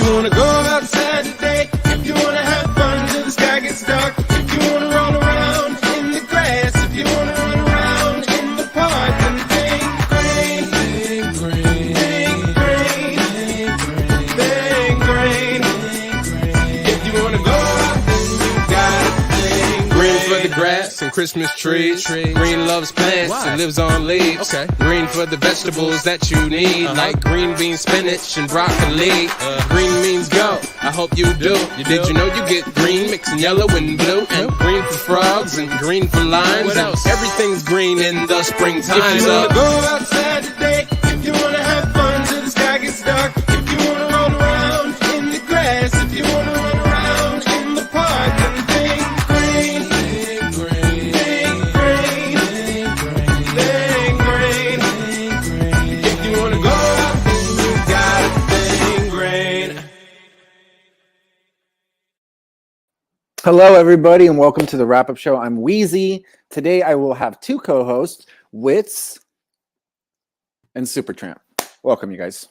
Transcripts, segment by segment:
you wanna go outside today, if you wanna have fun till the sky gets dark, if you wanna roll around in the grass, if you wanna run around in the park, then think green, think green, think green, think green. If you wanna go out, then you gotta think green for the grass and Christmas trees. Green loves plants and lives on leaves. Green for the vegetables that you need, like green beans, spinach, and broccoli. Green means go. I hope you do. Did you know you get green mixing yellow and blue? And green for frogs and green for limes. What else? Everything's green in the springtime. If you wanna go outside today, if you wanna have fun till the sky gets dark, if you wanna roll around in the grass, if you wanna run around in the park, then think green, think green, think green, think green, think green. If you wanna go out, then you gotta think green. Hello, everybody, and welcome to the Wrap Up Show. I'm Wheezy. Today, I will have two co-hosts, Wits and Supertramp. Welcome, you guys.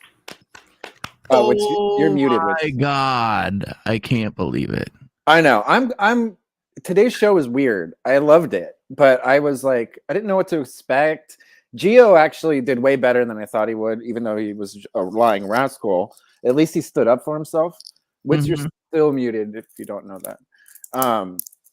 Wits, you're muted. Oh my God, I can't believe it. I know. I'm. Today's show is weird. I loved it, but I was like, I didn't know what to expect. Gio actually did way better than I thought he would, even though he was a lying rascal. At least he stood up for himself. Wits, you're still muted if you don't know that.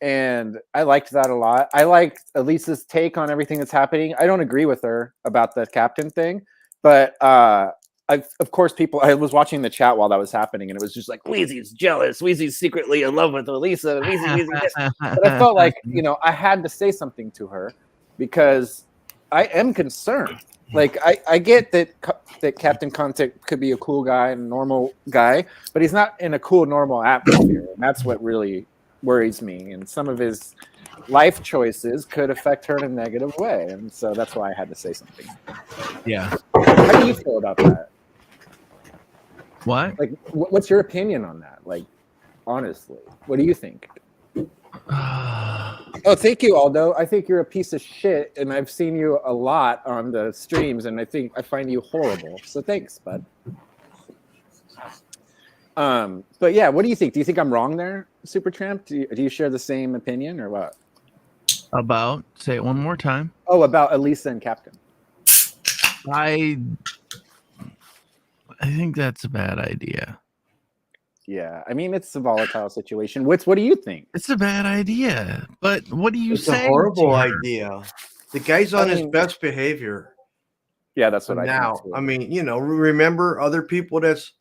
And I liked that a lot. I liked Elisa's take on everything that's happening. I don't agree with her about the captain thing, but of course, I was watching the chat while that was happening, and it was just like, Weezy's jealous. Weezy's secretly in love with Elisa. Weezy this. But I felt like, I had to say something to her because I am concerned. Like, I get that Captain Contact could be a cool guy and a normal guy, but he's not in a cool, normal atmosphere. And that's what really worries me. And some of his life choices could affect her in a negative way. And so that's why I had to say something. Yeah. How do you feel about that? What? Like, what's your opinion on that? Like, honestly, what do you think? Oh, thank you, Aldo. I think you're a piece of shit, and I've seen you a lot on the streams, and I find you horrible. So thanks, bud. But yeah, what do you think? Do you think I'm wrong there, Supertramp? Do you share the same opinion or what? About? Say it one more time. Oh, about Elisa and Captain. I think that's a bad idea. Yeah, I mean, it's a volatile situation. What do you think? It's a bad idea, but what do you say? It's a horrible idea. The guy's on his best behavior. Yeah, that's what now. think too. I mean, remember other people that's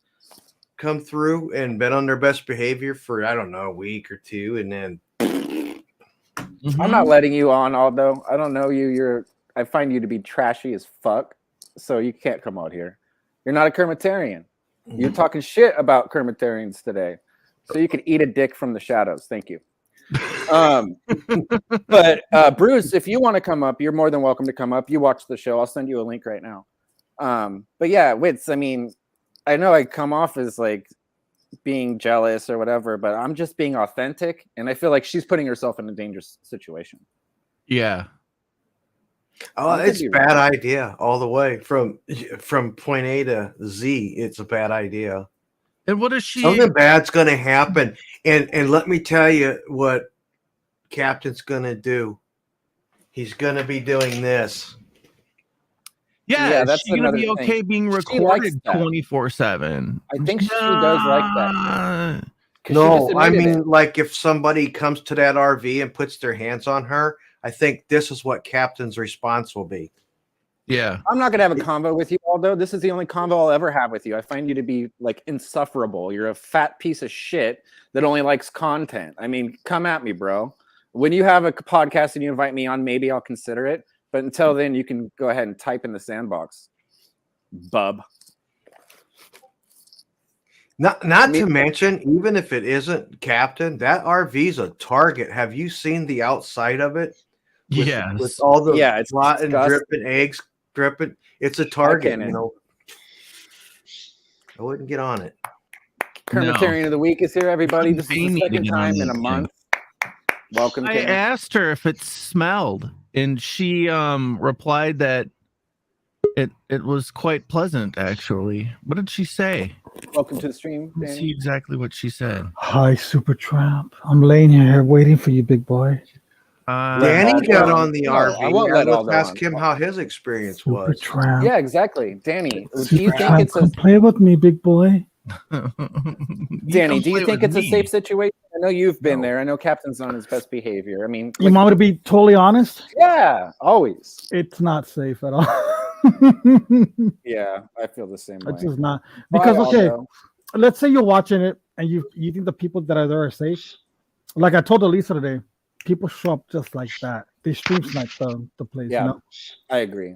come through and been on their best behavior for, I don't know, a week or two, and then I'm not letting you on, Aldo. I don't know you. I find you to be trashy as fuck, so you can't come out here. You're not a Kermitarian. You're talking shit about Kermitarians today, so you can eat a dick from the shadows. Thank you. But Bruce, if you want to come up, you're more than welcome to come up. You watch the show. I'll send you a link right now. But yeah, Wits, I mean, I know I come off as like being jealous or whatever, but I'm just being authentic, and I feel like she's putting herself in a dangerous situation. Yeah. Oh, it's a bad idea all the way from point A to Z. It's a bad idea. And what is she? Something bad's going to happen, and let me tell you what Captain's going to do. He's going to be doing this. Yeah, that's she's going to be okay thing. being recorded 24/7. I think she does like that. No, I mean, like if somebody comes to that RV and puts their hands on her, I think this is what Captain's response will be. Yeah. I'm not going to have a convo with you, Aldo. This is the only convo I'll ever have with you. I find you to be like insufferable. You're a fat piece of shit that only likes content. I mean, come at me, bro. When you have a podcast and you invite me on, maybe I'll consider it. But until then, you can go ahead and type in the sandbox. Bub. Not to mention, even if it isn't Captain, that RV's a target. Have you seen the outside of it? With all the it's rotten, dripping eggs, dripping. It's a target. I wouldn't get on it. Kermitarian of the week is here, everybody. This is the second time in a month. Welcome. I asked her if it smelled, and she replied that It was quite pleasant, actually. What did she say? Welcome to the stream, Let's see Danny. exactly what she said. Hi, Super Tramp. I'm laying here waiting for you, big boy. Danny got on the No, RV. I won't let Let's Aldo ask on. him how his experience Super was. Tramp. Yeah, exactly. Danny, do Super you think Tramp, it's a come play with me, big boy. Danny? Do you think it's a safe situation? situation? I know you've been No. there. I know Captain's on his best behavior. I mean, You want me to be totally honest? yeah, always. It's not safe at all. Yeah, I feel the same way. It's just not. Bye, Because, okay, Aldo. let's say you're watching it and you think the people that are there are safe. Like I told Elisa today, people show up just like that. They stream snipe the place. Yeah. You know? I agree.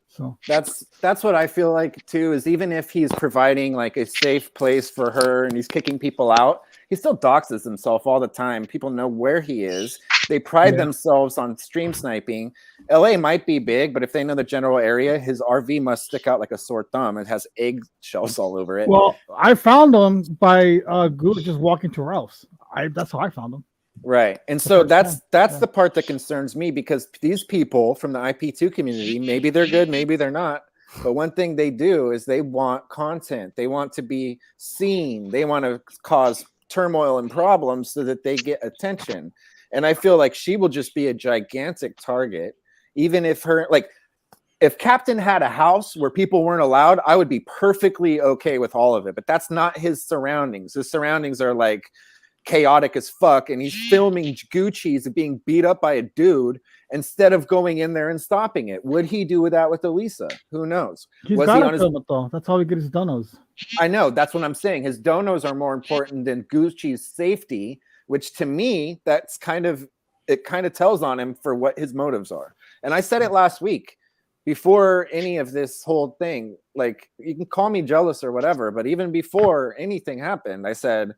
So That's what I feel like too, is even if he's providing like a safe place for her and he's kicking people out, he still doxes himself all the time. People know where he is. They pride themselves on stream sniping. LA might be big, but if they know the general area, his RV must stick out like a sore thumb. It has egg shells all over it. well, I found them by Goo just walking to Ralph's. That's how I found them. Right. And so that's Yeah. the part that concerns me, because these people from the IP2 community, maybe they're good, maybe they're not. But one thing they do is they want content. They want to be seen. They want to cause turmoil and problems so that they get attention. And I feel like she will just be a gigantic target. Even if if Captain had a house where people weren't allowed, I would be perfectly okay with all of it. But that's not his surroundings. His surroundings are like chaotic as fuck, and he's filming Gucci's being beat up by a dude instead of going in there and stopping it. Would he do that with Elisa? Who knows? He's Was got he to on his film it though. That's how he gets his donos. I know, that's what I'm saying. His donos are more important than Gucci's safety, which to me, it kind of tells on him for what his motives are. And I said it last week before any of this whole thing. Like, you can call me jealous or whatever, but even before anything happened, I said,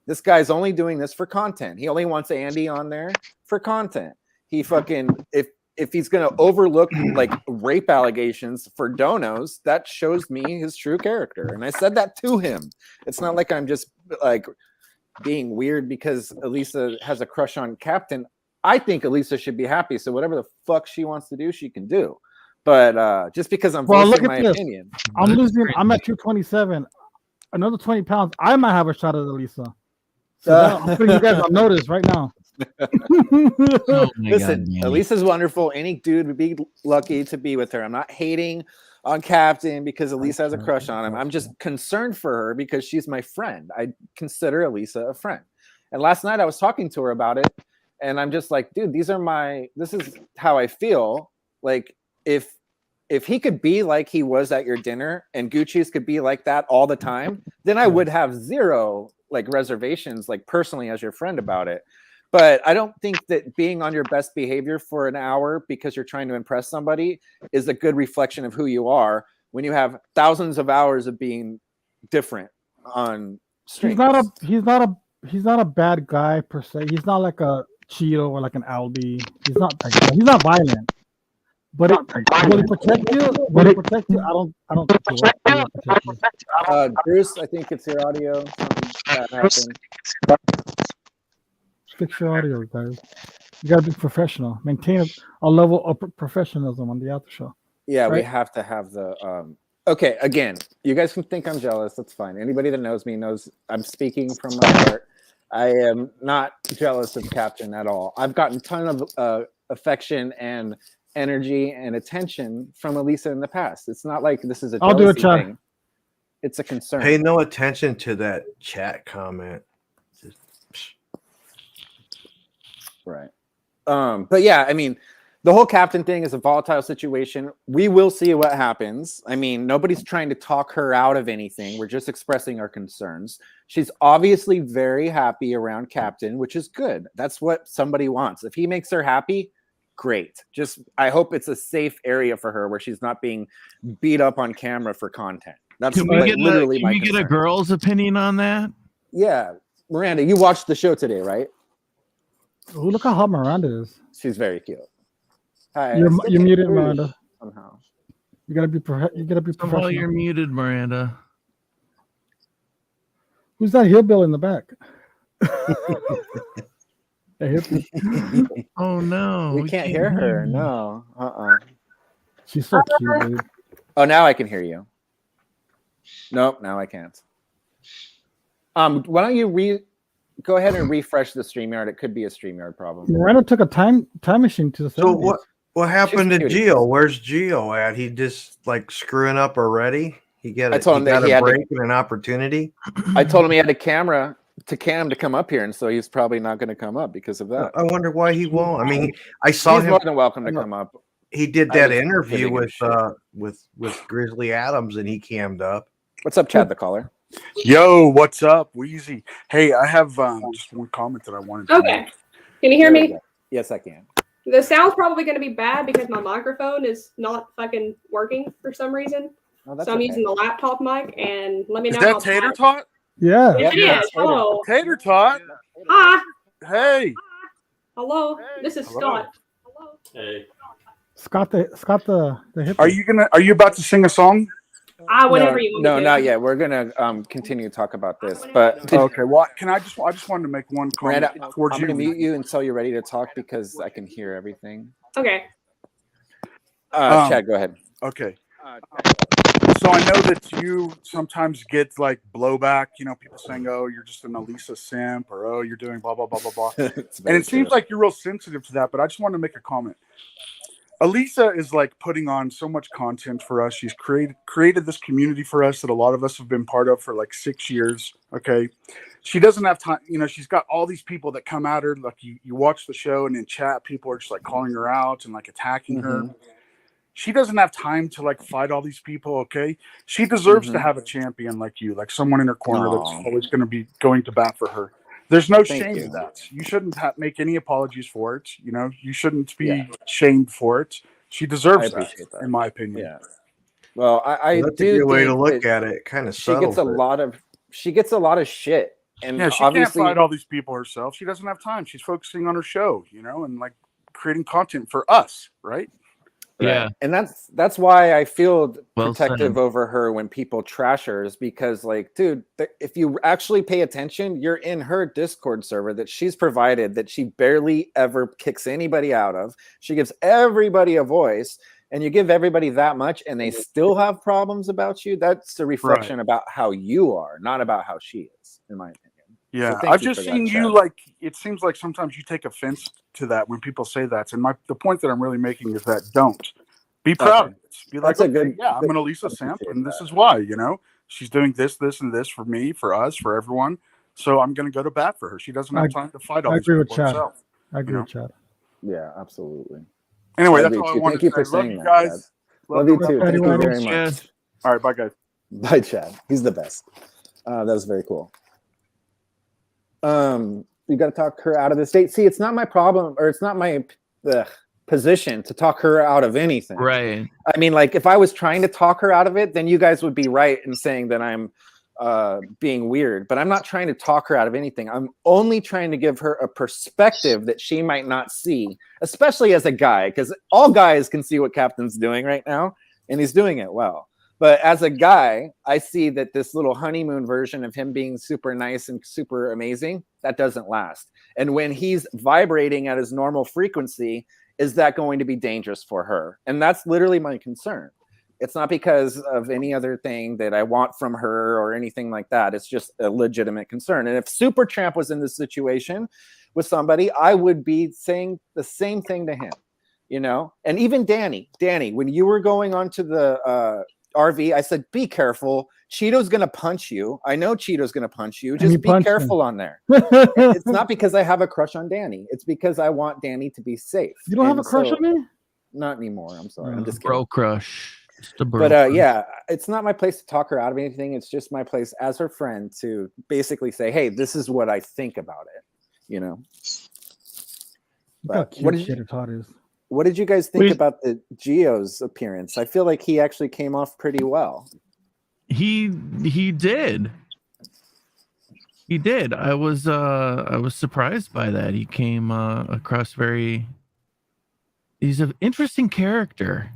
this guy's only doing this for content. He only wants Andy on there for content. He fucking, if he's going to overlook like rape allegations for donos, that shows me his true character. And I said that to him. It's not like I'm just like being weird because Elisa has a crush on Captain. I think Elisa should be happy. So whatever the fuck she wants to do, she can do. But just because I'm voicing my opinion. I'm at 227. Another 20 pounds. I might have a shot at Elisa. So I'm putting you guys on notice right now. Oh my Listen, God, Danny. Elisa's wonderful. Any dude would be lucky to be with her. I'm not hating on Captain because Elisa has a crush on him. I'm just concerned for her because she's my friend. I consider Elisa a friend. And last night I was talking to her about it, and I'm just like, dude, this is how I feel. Like, if he could be like he was at your dinner and Gucci's could be like that all the time, then I would have zero like reservations, like personally as your friend about it. But I don't think that being on your best behavior for an hour because you're trying to impress somebody is a good reflection of who you are when you have thousands of hours of being different on streams. He's not a bad guy per se. He's not like a Cheeto or like an Aldi. He's not that guy. He's not violent. But will he protect you? Will he protect you? I don't think he will protect you. Bruce, I think it's your audio. Something happened. Fix your audio, guys. You gotta be professional. Maintain a level of professionalism on the after show. Yeah, we Right? have to have the okay, again, you guys can think I'm jealous, that's fine. Anybody that knows me knows I'm speaking from my heart. I am not jealous of Captain at all. I've gotten a ton of affection and energy and attention from Elisa in the past. It's not like this is a I'll do a jealousy chat. thing. It's a concern. Pay no attention to that chat comment. Right. But yeah, I mean, the whole Captain thing is a volatile situation. We will see what happens. I mean, nobody's trying to talk her out of anything. We're just expressing our concerns. She's obviously very happy around Captain, which is good. That's what somebody wants. If he makes her happy, great. Just, I hope it's a safe area for her where she's not being beat up on camera for content. That's Can we like, get literally my a concern. girl's opinion on that? Yeah. Miranda, you watched the show today, right? Oh, look how hot Miranda is. She's very cute. Hi, You're I still muted, can't hear you Miranda. somehow. You gotta be professional. Oh, you're muted, Miranda. Who's that hillbill in the back? That hippie. Oh no, We can't hear her. No. She's so cute, dude. Oh, now I can hear you. Nope, now I can't. Why don't you go ahead and refresh the StreamYard? It could be a StreamYard problem. Miranda took a time machine to the 70s. So what happened to She's Gio? Where's Gio at? He just like screwing up already. He got I told him that a he had break and an opportunity. I told him he had a camera to Cam to come up here, and so he's probably not going to come up because of that. I wonder why he won't. I mean, I saw He's him. more than welcome to come up. He did I that just interview couldn't give a with Grizzly Adams, and he cammed up. What's up, Chad the caller? Yo, what's up, Wheezy? Hey, I have just one comment that I wanted to Okay. make. Can you hear There we me? go. Yes, I can. The sound's probably going to be bad because my microphone is not fucking working for some reason. Oh, that's So I'm okay. using the laptop mic, and let me Is know. that how Tater bad- Tot? Yeah. Yes, it Yeah, is. Tater. Hello. Tater Tot? Hi. Hey. Hello. This is Hello. Scott. Hello. Hey. Scott the hippie. Are you about to sing a song? Whenever you want No, me to. not yet. We're gonna continue to talk about this, but Okay. Well, I just wanted to make one comment Miranda, I'm towards gonna you. mute you until you're ready to talk because I can hear everything. Okay. Chad, go ahead. Okay. So I know that you sometimes get like blowback, people saying, "Oh, you're just an Elisa simp," or "Oh, you're doing blah blah blah blah blah," It's and very it seems true. like you're real sensitive to that. But I just wanted to make a comment. Elisa is like putting on so much content for us. She's created this community for us that a lot of us have been part of for like 6 years. Okay. She doesn't have time. She's got all these people that come at her. Like you watch the show and in chat, people are just like calling her out and like attacking her. She doesn't have time to like fight all these people. Okay. She deserves to have a champion like you, like someone in her corner that's always going to be going to bat for her. There's no shame in that. You shouldn't make any apologies for it. You shouldn't be shamed for it. She deserves that, in my opinion. Yeah. Well, I That's do a good way to think look that at it. Kind of she gets a lot of shit, and Yeah, she obviously can't fight all these people herself. She doesn't have time. She's focusing on her show, and like creating content for us, right? Yeah. And that's why I feel Well protective said. over her when people trash her, is because like, dude, if you actually pay attention, you're in her Discord server that she's provided that she barely ever kicks anybody out of. She gives everybody a voice, and you give everybody that much and they still have problems about you. That's a reflection about how you are, not about how she is, in my opinion. Yeah, So I've you just for that, seen you Chad. like. It seems like sometimes you take offense to that when people say that. And the point that I'm really making is that don't be proud of it. Be like, That's a good. I'm an Elisa simp, and this is why. She's doing this, this, and this for me, for us, for everyone. So I'm going to go to bat for her. She doesn't have time to fight all I these agree with people Chad. herself. I agree with Chad. Yeah, absolutely. Anyway, I that's agree all I with you. wanted Thank you to for say. Love saying you that, guys. Chad. Love you the too. rest Thank of you the very show. much. Yes. All right, bye guys. Bye, Chad. He's the best. That was very cool. You got to talk her out of the state. See, it's not my problem, or it's not my position to talk her out of anything. Right. I mean, like, if I was trying to talk her out of it, then you guys would be right in saying that I'm being weird. But I'm not trying to talk her out of anything. I'm only trying to give her a perspective that she might not see, especially as a guy, because all guys can see what Captain's doing right now, and he's doing it well. But as a guy, I see that this little honeymoon version of him being super nice and super amazing, that doesn't last. And when he's vibrating at his normal frequency, is that going to be dangerous for her? And that's literally my concern. It's not because of any other thing that I want from her or anything like that. It's just a legitimate concern. And if Supertramp was in this situation with somebody, I would be saying the same thing to him, And even Danny, when you were going onto the RV, I said, be careful. Cheeto's going to punch you. I know Cheeto's going to punch you. Just be careful on there. It's not because I have a crush on Danny. It's because I want Danny to be safe. You don't have a crush on me? Not anymore. I'm sorry. I'm just kidding. Bro crush. But yeah, it's not my place to talk her out of anything. It's just my place as her friend to basically say, hey, this is what I think about it. Look how cute Tater Tot is. What did you guys think about the Gio's appearance? I feel like he actually came off pretty well. He did. He did. I was surprised by that. He came across he's an interesting character.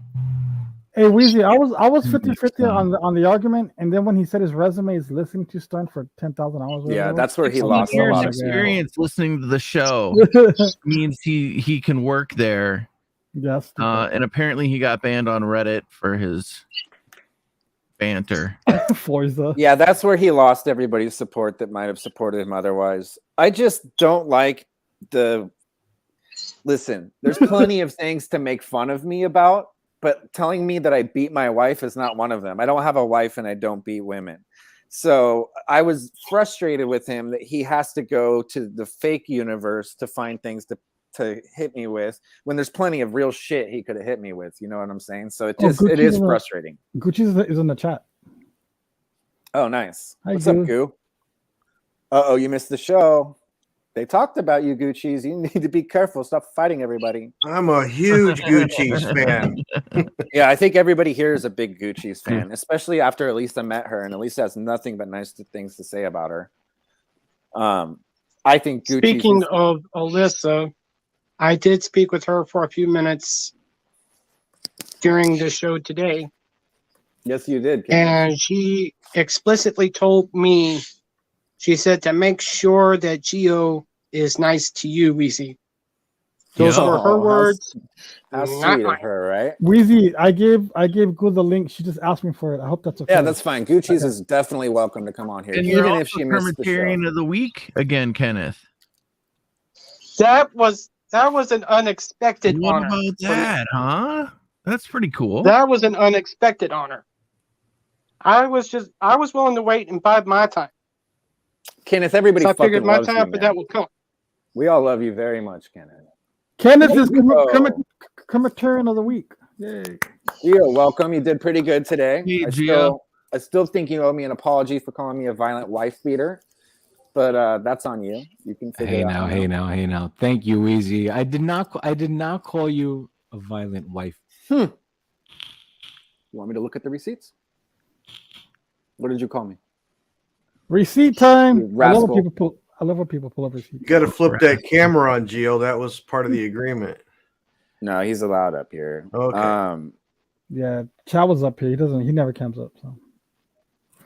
Hey Weezy, I was 50-50 on the argument, and then when he said his resume is listening to stunt for 10,000 hours. Yeah, that's where he lost a lot of experience listening to the show. Means he can work there. Yes. And apparently he got banned on Reddit for his banter. Forza. Yeah, that's where he lost everybody's support that might have supported him otherwise. I just don't like the. Listen, there's plenty of things to make fun of me about, but telling me that I beat my wife is not one of them. I don't have a wife and I don't beat women. So I was frustrated with him that he has to go to the fake universe to find things to hit me with when there's plenty of real shit he could have hit me with. You know what I'm saying? So it is frustrating. Gucci is in the chat. Oh, nice. Hi, What's Goo. up, Goo? Uh-oh, you missed the show. They talked about you, Gucci's. You need to be careful. Stop fighting everybody. I'm a huge Gucci's fan. Yeah, I think everybody here is a big Gucci's fan, especially after Elisa met her, and Elisa has nothing but nice things to say about her. I think Gucci's. Speaking of Elisa, I did speak with her for a few minutes during the show today. Yes, you did. And she explicitly told me, she said to make sure that Gio is nice to you, Weezy. Those were her words. How not sweet of mine. her, right? Weezy, I gave Good the link. She just asked me for it. I hope that's okay. Yeah, that's fine. Gucci's is definitely welcome to come on here, And you're even also if she missed the show. Kermitarian of the week again, Kenneth. That was an unexpected What honor. about that, huh? That's pretty cool. That was an unexpected honor. I was willing to wait and bide my time. Kenneth, everybody So I fucking figured my loves you, time for man. that would come. We all love you very much, Kenneth. Kenneth is Gio. Kermitarian of the week. Yay. Gio, welcome. You did pretty good today. Hey, Gio. I still think you owe me an apology for calling me a violent wife beater, but that's on you. You can figure it out. Hey now. Thank you, Weezy. I did not call you a violent wife. You want me to look at the receipts? What did you call me? Receipt time. You rascal. I love when people pull up receipts. You got to flip that camera on, Gio. That was part of the agreement. No, he's allowed up here. Okay. Yeah, Chad was up here. He never comes up. So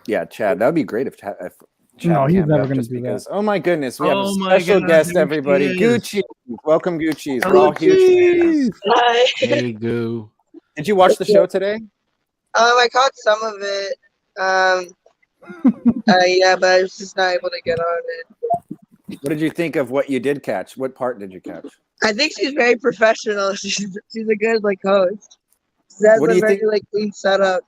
Yeah, Chad. That would be great if Chad no, he's camped never up going to just do because. that. Oh my goodness, we have a Oh my special goodness, guest, there everybody. she is. Gucci, welcome, Gucci's. We're Hello, all huge fans. Hi. Hey, Goo. Did you watch the show today? I caught some of it. Yeah, but I was just not able to get on it. What did you think of what you did catch? What part did you catch? I think she's very professional. She's a good host. She has What do a you very think? clean setup.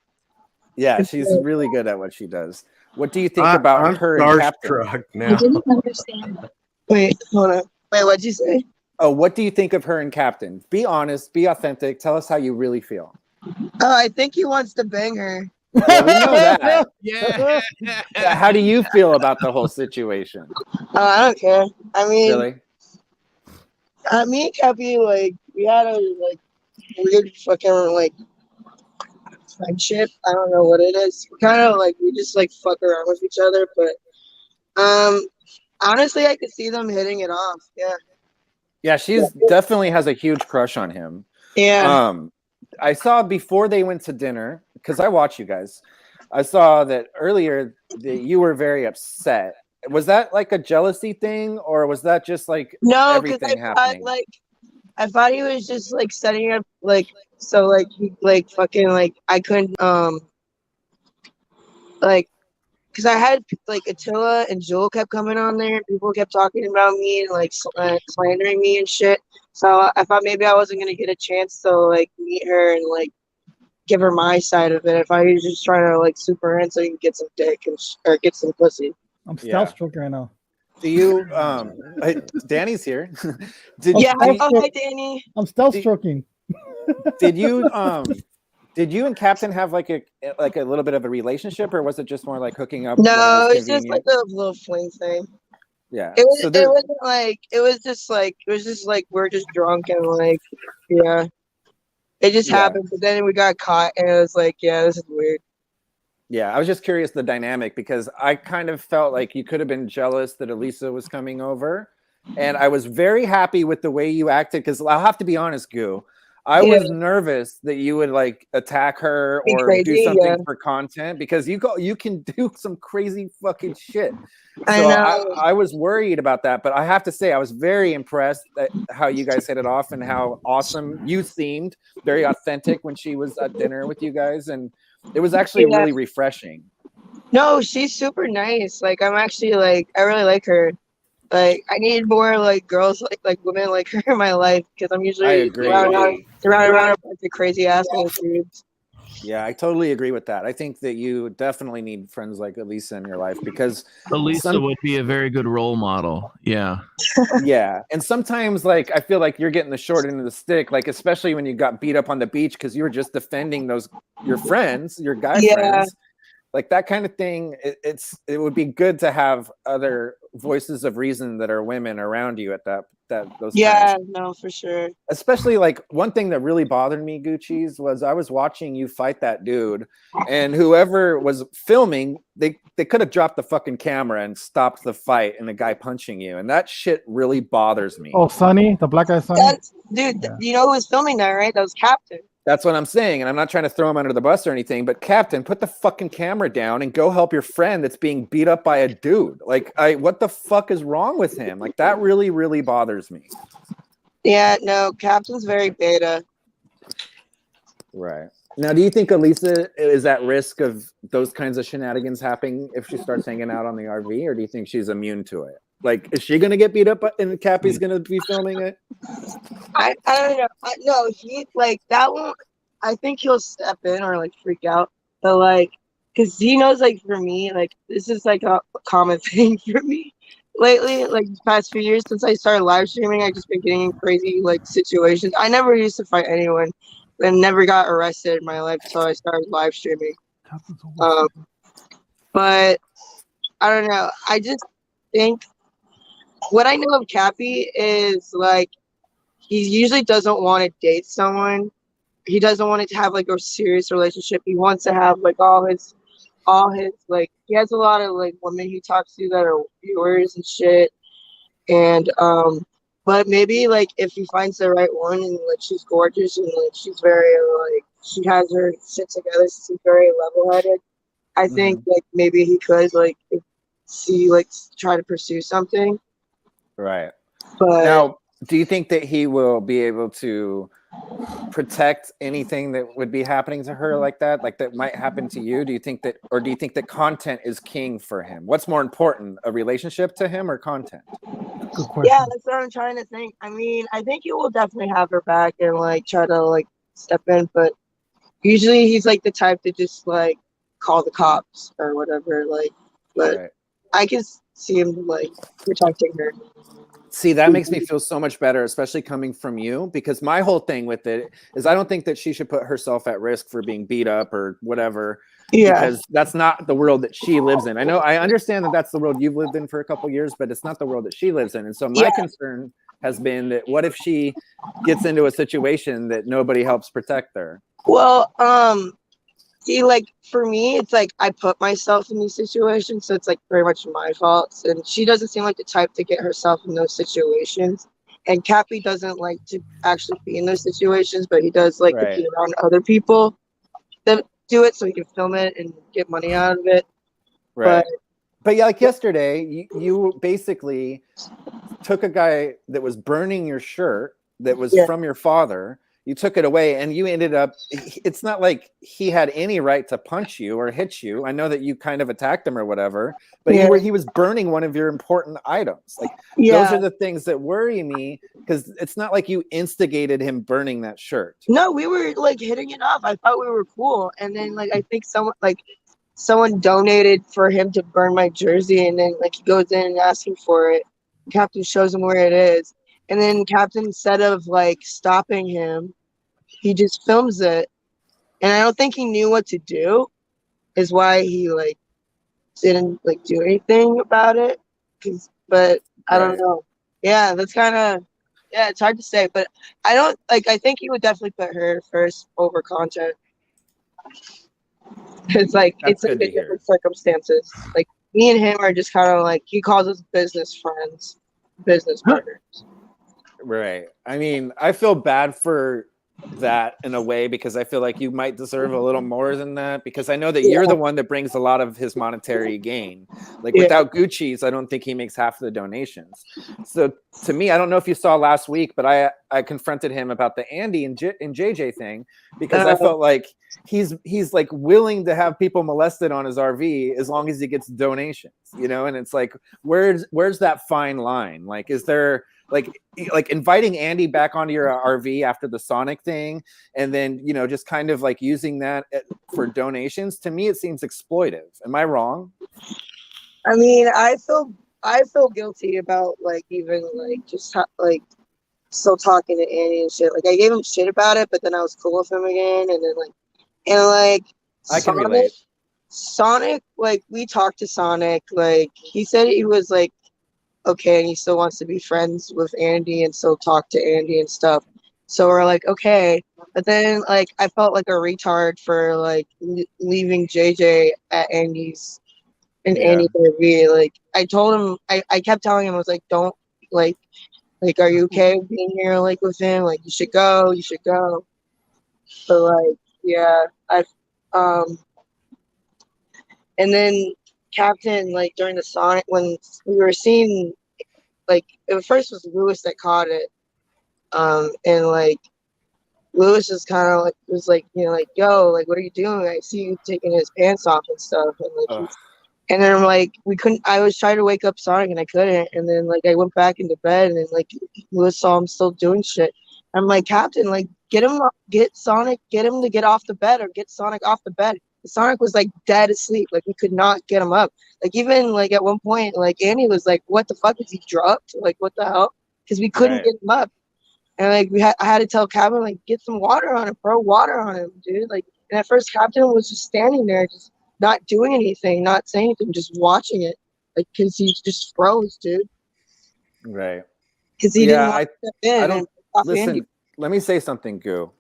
Yeah, she's really good at what she does. What do you think about I'm her and Captain? starstruck I now. didn't understand. Wait, hold on. Wait, what'd you say? Oh, what do you think of her and Captain? Be honest, be authentic. Tell us how you really feel. Oh, I think he wants to bang her. Yeah, we know that. Yeah. How do you feel about the whole situation? Oh, I don't care. I mean, Really? me and Cappy, we had a weird fucking friendship. I don't know what it is. Kind of we just fuck around with each other, but honestly, I could see them hitting it off. Yeah. Yeah, she's definitely has a huge crush on him. Yeah. I saw before they went to dinner, because I watch you guys. I saw that earlier that you were very upset. Was that like a jealousy thing, or was that just No, because everything happening? I thought he was just setting up so he fucking I couldn't because I had Attila and Joel kept coming on there and people kept talking about me and slandering me and shit. So I thought maybe I wasn't gonna get a chance to meet her and give her my side of it. If I was just trying to super in so you can get some dick or get some pussy. I'm stealth stroking right now. Do you Danny's here. Hi Danny. I'm stealth stroking. Did you and Captain have a little bit of a relationship, or was it just more hooking up? No, it's just a little fling thing. Yeah. It was just we're just drunk and yeah. It just happened, but then we got caught and it was yeah, this is weird. Yeah, I was just curious the dynamic because I kind of felt like you could have been jealous that Elisa was coming over. And I was very happy with the way you acted because I'll have to be honest, Goo. I was nervous that you would attack her or do something for content because you can do some crazy fucking shit. So I was worried about that, but I have to say I was very impressed at how you guys hit it off and how awesome you seemed, very authentic when she was at dinner with you guys. And It was actually Yeah. really refreshing. No, she's super nice. Like I'm actually like I really like her. Like I need more like girls like women like her in my life because I'm I usually agree. surrounded around a bunch of crazy assholes dudes. Yeah, I totally agree with that. I think that you definitely need friends like Elisa in your life because Elisa would be a very good role model. Yeah. yeah, and sometimes like I feel like you're getting the short end of the stick, like especially when you got beat up on the beach because you were just defending your friends, your guy Yeah. friends. Like that kind of thing, it would be good to have other voices of reason that are women around you at those Yeah, times. no, for sure. Especially like one thing that really bothered me, Gucci's, was I was watching you fight that dude, and whoever was filming, they could have dropped the fucking camera and stopped the fight and the guy punching you, and that shit really bothers me. Oh, Sonny, the black guy Sonny. That's dude. You know who was filming that, right? That was Captain. That's what I'm saying, and I'm not trying to throw him under the bus or anything, but Captain, put the fucking camera down and go help your friend that's being beat up by a dude. Like, what the fuck is wrong with him? Like, that really, really bothers me. Yeah, no, Captain's very beta. Right. Now, do you think Elisa is at risk of those kinds of shenanigans happening if she starts hanging out on the RV, or do you think she's immune to it? Like, is she going to get beat up and Cappy's going to be filming it? I don't know. No, he like that won't. I think he'll step in or like freak out, but like, cause he knows like for me, like this is like a common thing for me lately. Like the past few years since I started live streaming, I just been getting in crazy like situations. I never used to fight anyone, and never got arrested in my life until I started live streaming. But I don't know. I just think what I know of Cappy is like he usually doesn't want to date someone. He doesn't want to have like a serious relationship. He wants to have like all his like he has a lot of like women he talks to that are viewers and shit. And but maybe like if he finds the right one and like she's gorgeous and like she's very like she has her shit together, she's very level headed. I think like maybe he could like see like try to pursue something. Right. But now, do you think that he will be able to protect anything that would be happening to her like that might happen to you? Do you think that content is king for him? What's more important, a relationship to him or content? Good question. Yeah, that's what I'm trying to think. I mean, I think he will definitely have her back and like try to like step in, but usually he's like the type to just like call the cops or whatever. Like, but right. I can see him like protecting her. See, that makes me feel so much better, especially coming from you, because my whole thing with it is I don't think that she should put herself at risk for being beat up or whatever. Yeah. Because that's not the world that she lives in. I understand that that's the world you've lived in for a couple of years, but it's not the world that she lives in. And so my concern has been that what if she gets into a situation that nobody helps protect her? Well, see, like for me, it's like I put myself in these situations, so it's like very much my fault. And she doesn't seem like the type to get herself in those situations. And Cappy doesn't like to actually be in those situations, but he does like to be around other people that do it so he can film it and get money out of it. Right. But yeah, like yesterday, you basically took a guy that was burning your shirt that was from your father. You took it away and you ended up, it's not like he had any right to punch you or hit you. I know that you kind of attacked him or whatever, but he was burning one of your important items. Like those are the things that worry me, because it's not like you instigated him burning that shirt. No, we were like hitting it off. I thought we were cool. And then like I think someone donated for him to burn my jersey, and then like he goes in and asks him for it. Captain shows him where it is. And then Captain, instead of like stopping him, he just films it. And I don't think he knew what to do, is why he like didn't like do anything about it. But I don't know. Yeah, that's kind of, it's hard to say. But I don't like, I think he would definitely put her first over content. It's like, it's like different circumstances. Like me and him are just kind of like, he calls us business friends, business partners. Right. I mean, I feel bad for that in a way, because I feel like you might deserve a little more than that, because I know that you're the one that brings a lot of his monetary gain. Like without Gucci's, I don't think he makes half of the donations. So to me, I don't know if you saw last week, but I confronted him about the Andy and JJ thing, because I felt like he's like willing to have people molested on his RV as long as he gets donations, you know? And it's like, where's that fine line? Like, is there like inviting Andy back onto your RV after the Sonic thing, and then, you know, just kind of like using that for donations? To me, it seems exploitive. Am I wrong? I mean, I feel guilty about like even like just like still talking to Andy and shit. Like I gave him shit about it, but then I was cool with him again, and then like I can relate. Sonic, like we talked to Sonic, like he said he was like okay, and he still wants to be friends with Andy and still talk to Andy and stuff. So we're like, okay. But then like I felt like a retard for like leaving JJ at Andy's Andy's RV. Like I told him, I kept telling him, I was like, don't like are you okay with being here like with him? Like you should go. But like yeah, and then Captain, like during the Sonic, when we were seeing, like at first it was Lewis that caught it, and like Lewis is kind of like was like, you know, like, yo, like what are you doing? I see you taking his pants off and stuff, and like and then I'm like, I was trying to wake up Sonic and I couldn't, and then like I went back into bed, and then like Lewis saw him still doing shit. I'm like, Captain, like get Sonic, get him to get off the bed, or get Sonic off the bed. Sonic was like dead asleep. Like we could not get him up. Like even like at one point, like Andy was like, "What the fuck, is he drugged? Like what the hell?" Because we couldn't get him up. And like I had to tell Captain, like, get some water on him, throw water on him, dude. Like, and at first Captain was just standing there, just not doing anything, not saying anything, just watching it, like because he just froze, dude. Right. Because he didn't want to step in. I don't listen. Andy. Let me say something, Goo.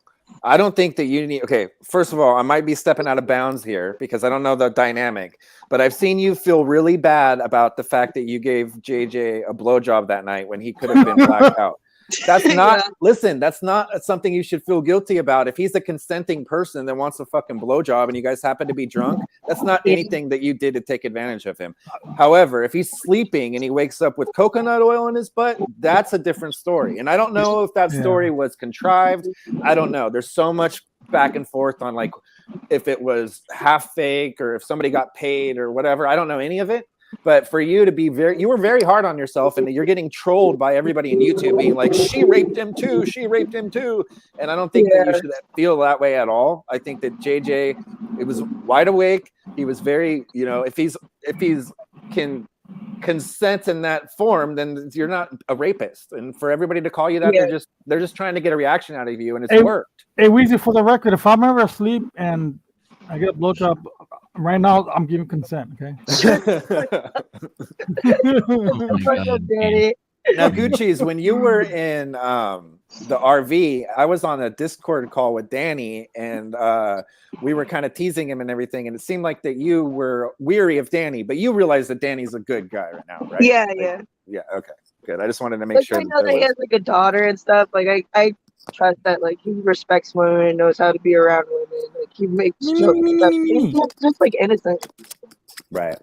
I don't think that you need. Okay, first of all, I might be stepping out of bounds here because I don't know the dynamic, but I've seen you feel really bad about the fact that you gave JJ a blowjob that night when he could have been blacked out. That's not listen, that's not something you should feel guilty about. If he's a consenting person that wants a fucking blowjob and you guys happen to be drunk, that's not anything that you did to take advantage of him. However, if he's sleeping and he wakes up with coconut oil in his butt, that's a different story. And I don't know if that story was contrived. I don't know. There's so much back and forth on like if it was half fake or if somebody got paid or whatever. I don't know any of it. But for you to be you were very hard on yourself, and you're getting trolled by everybody in YouTube being like, she raped him too. And I don't think that you should feel that way at all. I think that JJ, it was wide awake. He was very, you know, if he's can consent in that form, then you're not a rapist. And for everybody to call you that, they're just trying to get a reaction out of you, and it's worked. Hey, Weezy, for the record, if I'm ever asleep and I get a blowjob, right now I'm giving consent, okay? Now, Gucci's, when you were in the RV, I was on a Discord call with Danny, and we were kind of teasing him and everything, and it seemed like that you were weary of Danny, but you realize that Danny's a good guy right now, right? Yeah, like, yeah. Okay, good. I just wanted to make sure. I know that he has like a daughter and stuff. Like I trust that like he respects women and knows how to be around women. Like he makes jokes and stuff. He's just like innocent. Right.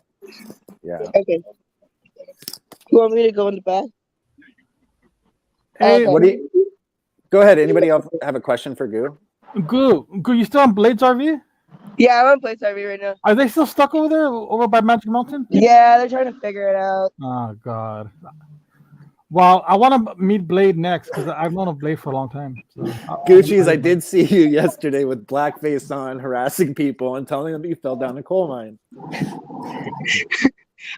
Yeah. Okay. You want me to go in the back? Hey, what do you? Go ahead. Anybody else have a question for Goo? Goo, you still on Blade's RV? Yeah, I'm on Blade's RV right now. Are they still stuck over there, over by Magic Mountain? Yeah, they're trying to figure it out. Oh God. Well, I want to meet Blade next because I've known of Blade for a long time. So Gucci's, I did see you yesterday with blackface on, harassing people and telling them you fell down a coal mine.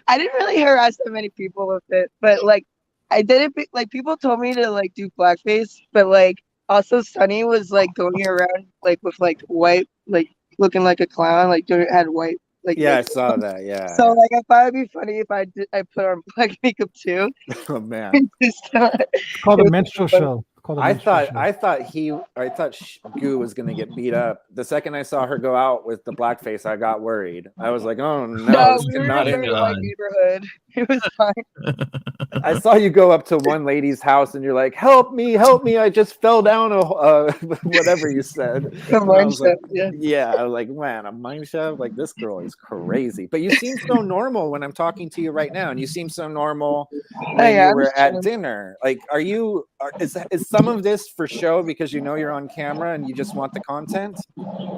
I didn't really harass that many people with it, but like I did it. Like people told me to like do blackface, but like also Sunny was like going around like with like white, like looking like a clown, like had white. Like, yeah, I saw that. Yeah. So like I thought it'd be funny if I put on black makeup too. Oh man. It's called a minstrel show. called a I minstrel thought Goo was gonna get beat up. The second I saw her go out with the blackface, I got worried. I was like, oh no, No, this we could were in not a end very well. white neighborhood. It was fine. I saw you go up to one lady's house and you're like, help me, I just fell down whatever you said. A And I was like, yeah. yeah, I was like, man, a mine shaft? Like, this girl is crazy. But you seem so normal when I'm talking to you right now, and you seem so normal when yeah, you I'm were just at chilling. dinner. Like, is some of this for show because you know you're on camera and you just want the content?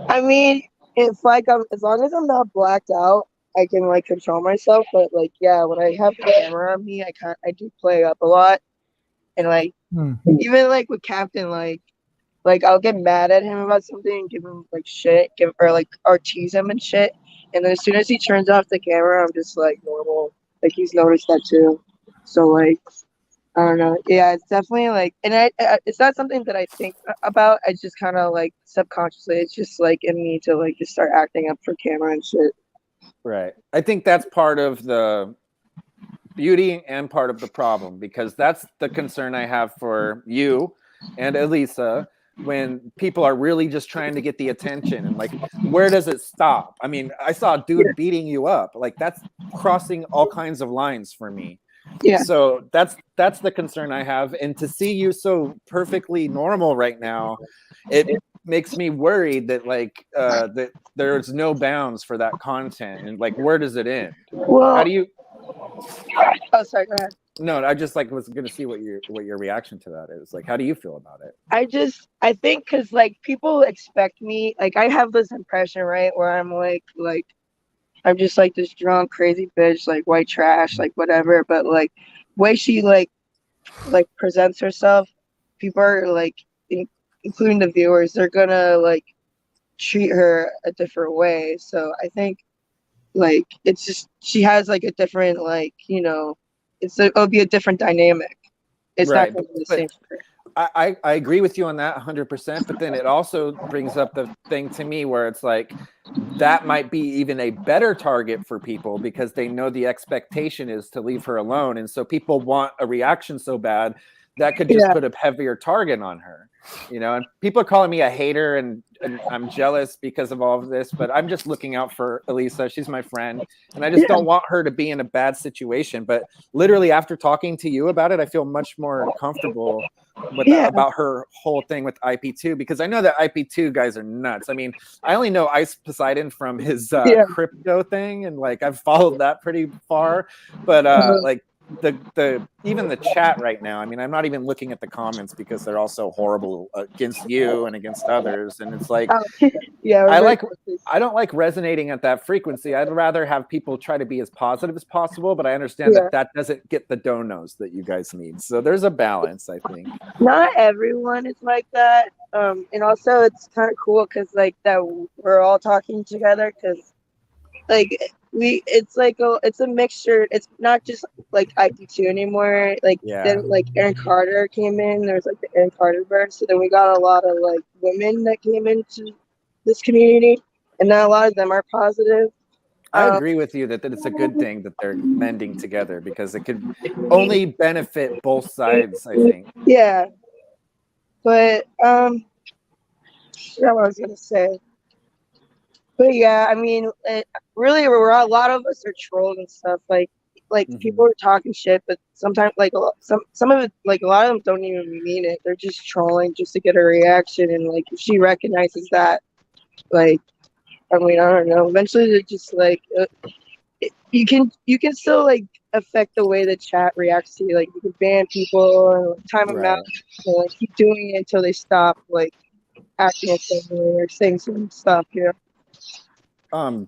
I mean, if like as long as I'm not blacked out, I can like control myself. But like, yeah, when I have the camera on me, I do play up a lot, and like even like with Captain, like I'll get mad at him about something and give him like shit, or tease him and shit. And then as soon as he turns off the camera, I'm just like normal. Like he's noticed that too. So like, I don't know. Yeah, it's definitely like, and it's not something that I think about. I just kind of like subconsciously, it's just like in me to like just start acting up for camera and shit. Right. I think that's part of the beauty and part of the problem, because that's the concern I have for you and Elisa when people are really just trying to get the attention, and like, where does it stop? I mean, I saw a dude beating you up. Like, that's crossing all kinds of lines for me. Yeah. So that's the concern I have. And to see you so perfectly normal right now, it makes me worried that like that there's no bounds for that content, and like, where does it end? Well, how do you? Oh, sorry. Go ahead. No, I just like was going to see what your reaction to that is. Like, how do you feel about it? I think because like people expect me, like I have this impression, right, where I'm like I'm just like this drunk crazy bitch, like white trash, like whatever. But like way she like presents herself, people are like, including the viewers, they're gonna like treat her a different way. So I think like it's just she has like a different like it'll be a different dynamic. It's Right, not gonna be the same for her. I agree with you on that 100%, but then it also brings up the thing to me where it's like that might be even a better target for people because they know the expectation is to leave her alone, and so people want a reaction so bad that could just put a heavier target on her, and people are calling me a hater, and I'm jealous because of all of this, but I'm just looking out for Elisa. She's my friend, and I just don't want her to be in a bad situation. But literally after talking to you about it, I feel much more comfortable with about her whole thing with IP2, because I know that IP2 guys are nuts. I mean, I only know Ice Poseidon from his crypto thing, and like I've followed that pretty far, but like the even the chat right now, I mean, I'm not even looking at the comments because they're all so horrible against you and against others, and it's like I don't like resonating at that frequency. I'd rather have people try to be as positive as possible, but I understand that doesn't get the donos that you guys need. So there's a balance, I think. Not everyone is like that, and also it's kind of cool because like that we're all talking together, because like it's a mixture. It's not just like IP2 anymore. Like then like Aaron Carter came in. There's like the Aaron Carter verse. So then we got a lot of like women that came into this community, and now a lot of them are positive. I agree with you that it's a good thing that they're mending together, because it could only benefit both sides, I think. Yeah, but I forgot what I was gonna say. But yeah, I mean, really, a lot of us are trolls and stuff. Like people are talking shit, but sometimes, like some of it, like a lot of them don't even mean it. They're just trolling just to get a reaction. And like, if she recognizes that, like, I mean, I don't know. Eventually, they're just like, you can still like affect the way the chat reacts to you. Like, you can ban people and like, time them out, and like keep doing it until they stop like acting a certain way or saying some stuff.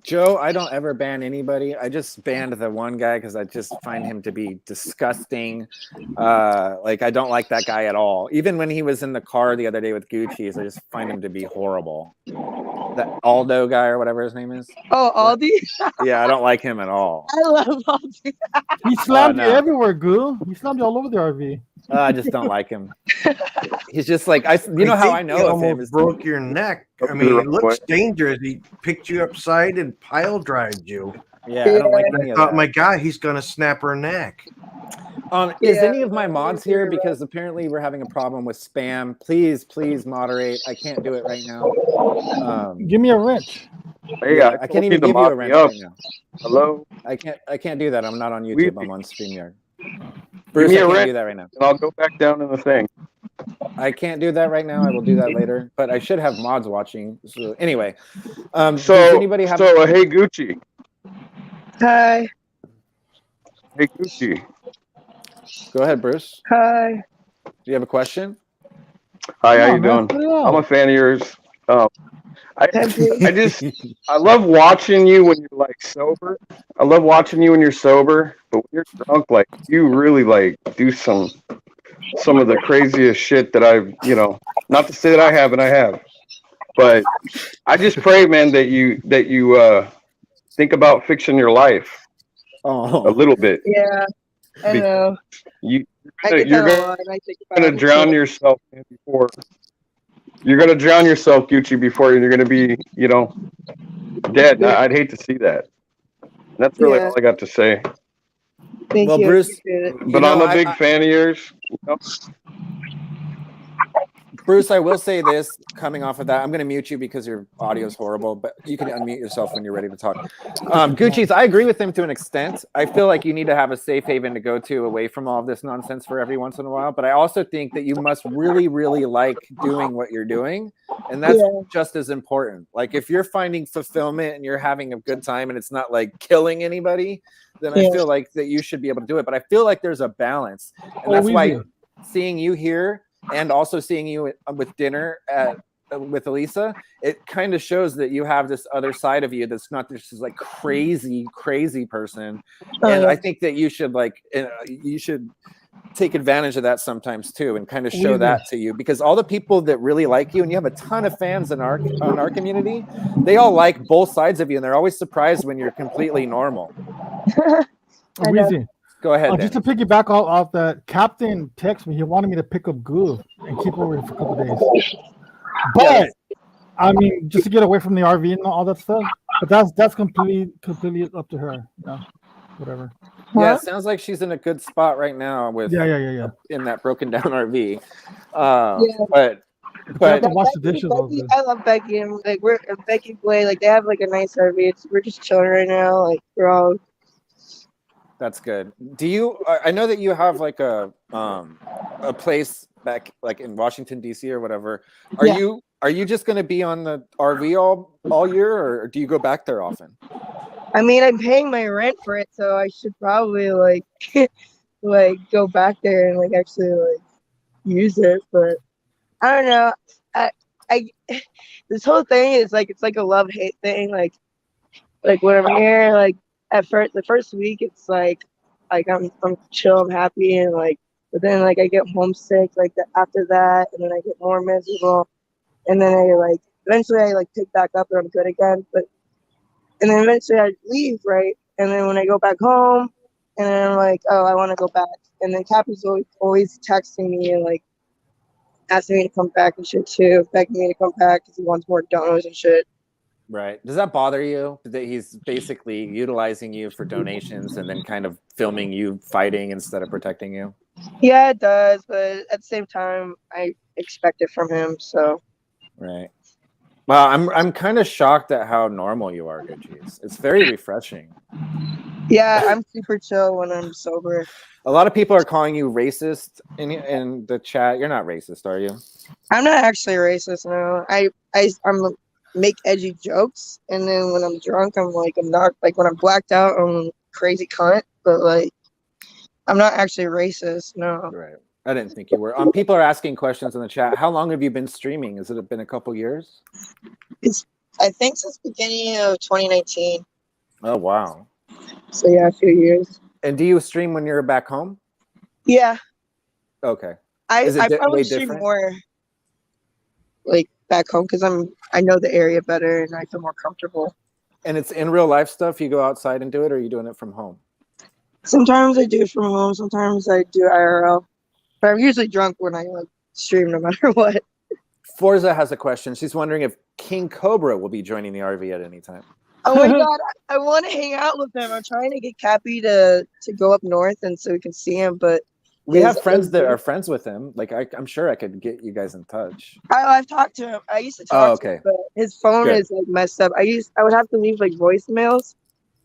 Joe, I don't ever ban anybody. I just banned the one guy because I just find him to be disgusting. Like, I don't like that guy at all. Even when he was in the car the other day with Gucci's, I just find him to be horrible. That Aldo guy or whatever his name is. Oh, Aldi? Yeah, I don't like him at all. I love Aldi. He slammed you everywhere, Goo. He slammed you all over the RV. I just don't like him. He's just like you know how I know of him is broke your neck. I mean, it looks dangerous. He picked you upside and pile drived you. Yeah, I don't like any I of thought, that. my God, he's gonna snap her neck. Is Yeah, any of my mods here? you're right. Because apparently we're having a problem with spam. Please moderate. I can't do it right now. Give me a wrench. Hey, Yeah, I I can't told you even to give you a mod me wrench up. right now. Hello? I can't do that. I'm not on We- YouTube. I'm on StreamYard. Give Bruce, me I a can't wrench, do that right now. and I'll go back down in the thing. I can't do that right now. I will do that later. But I should have mods watching. So anyway, does So, anybody have? hey, Gucci. Hi. Hey, Gucci. Go ahead, Bruce. Hi. Do you have a question? Hi, how Come you on, man, doing? put it out. I'm a fan of yours. Thank you. I love watching you when you're like sober. I love watching you when you're sober, but when you're drunk, like you really like do some of the craziest shit that I've, not to say that I have, but I just pray, man, that you think about fixing your life a little bit. Yeah, I know. You're I get you're that a lot, and I think about gonna it. drown yourself, man, before you're gonna drown yourself, Gucci, before you're gonna be, dead. And I'd hate to see that. That's really Yeah. all I got to say. Thank Well, you. Bruce, Appreciate it. But I'm a big fan of yours. Bruce, I will say this coming off of that. I'm going to mute you because your audio is horrible, but you can unmute yourself when you're ready to talk. Gucci's, I agree with him to an extent. I feel like you need to have a safe haven to go to away from all of this nonsense for every once in a while. But I also think that you must really, really like doing what you're doing. And that's just as important. Like if you're finding fulfillment and you're having a good time and it's not like killing anybody, then I feel like that you should be able to do it. But I feel like there's a balance. And that's why seeing you here and also seeing you with dinner with Elisa, it kind of shows that you have this other side of you that's not this like crazy person. And I think that you should take advantage of that sometimes too, and kind of show that to you, because all the people that really like you, and you have a ton of fans in our community, they all like both sides of you, and they're always surprised when you're completely normal. Weezy. Go ahead. Just to piggyback off that, Captain texted me. He wanted me to pick up Groove and keep her for a couple days. But I mean, just to get away from the RV and all that stuff. But that's completely up to her. Yeah, whatever. Yeah, it sounds like she's in a good spot right now with in that broken down RV. But to wash the dishes. Becky, I love Becky, and like we're Becky Blay, like they have like a nice RV. We're just chilling right now. Like we're all. That's good. Do you? I know that you have like a place back like in Washington D.C. or whatever. Are you just going to be on the RV all year, or do you go back there often? I mean, I'm paying my rent for it, so I should probably like like go back there and like actually like use it. But I don't know. I this whole thing is like it's like a love-hate thing. Like when I'm here, like the first week it's like I'm chill, I'm happy, and like but then like I get homesick like after that, and then I get more miserable, and then I like eventually I like pick back up and I'm good again. But and then eventually I leave, right? And then when I go back home, and then I'm like, oh, I want to go back, and then Cappy's always texting me and like asking me to come back and shit too, begging me to come back because he wants more donos and shit. Right. Does that bother you that he's basically utilizing you for donations and then kind of filming you fighting instead of protecting you? Yeah, it does, but at the same time, I expect it from him. So. Right. Well, I'm kind of shocked at how normal you are, Gucci. It's very refreshing. Yeah, I'm super chill when I'm sober. A lot of people are calling you racist in the chat. You're not racist, are you? I'm not actually racist. No, I'm make edgy jokes, and then when I'm drunk, I'm not like when I'm blacked out, I'm crazy cunt. But like, I'm not actually racist. No. Right. I didn't think you were. People are asking questions in the chat. How long have you been streaming? Has it been a couple years? I think since the beginning of 2019. Oh wow. So yeah, a few years. And do you stream when you're back home? Yeah. Okay. I probably stream more like back home because I know the area better and I feel more comfortable. And it's in real life stuff. You go outside and do it, or are you doing it from home? Sometimes I do it from home. Sometimes I do IRL. But I'm usually drunk when I like stream, no matter what. Forza has a question. She's wondering if King Cobra will be joining the RV at any time. Oh my god, I want to hang out with him. I'm trying to get Cappy to go up north and so we can see him, but We have friends that are friends with him. Like I'm sure I could get you guys in touch. I've talked to him. I used to talk to him, but his phone Good. is like messed up. I would have to leave like voicemails,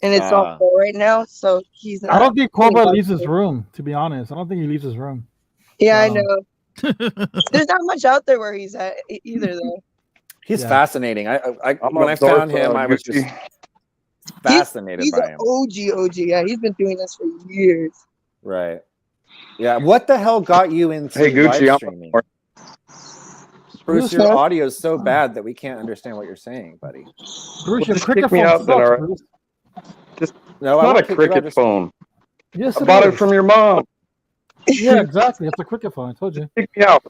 and it's all full right now. So he's not. I don't think Cobra leaves his room. To be honest, I don't think he leaves his room. Yeah, I know. There's not much out there where he's at either, though. He's fascinating. When I found him, I was just fascinated he's by an him. OG. Yeah, he's been doing this for years. Right. Yeah. What the hell got you into Gucci, live streaming? Bruce, your audio is so bad that we can't understand what you're saying, buddy. Bruce, your Just cricket kick me phone out then, sucks, all right? Bruce. Just No, it's I not won't a kick you out, cricket just- phone. Yes, I bought is. it from your mom. Yeah, exactly. It's a cricket phone. I told you. Kick me out.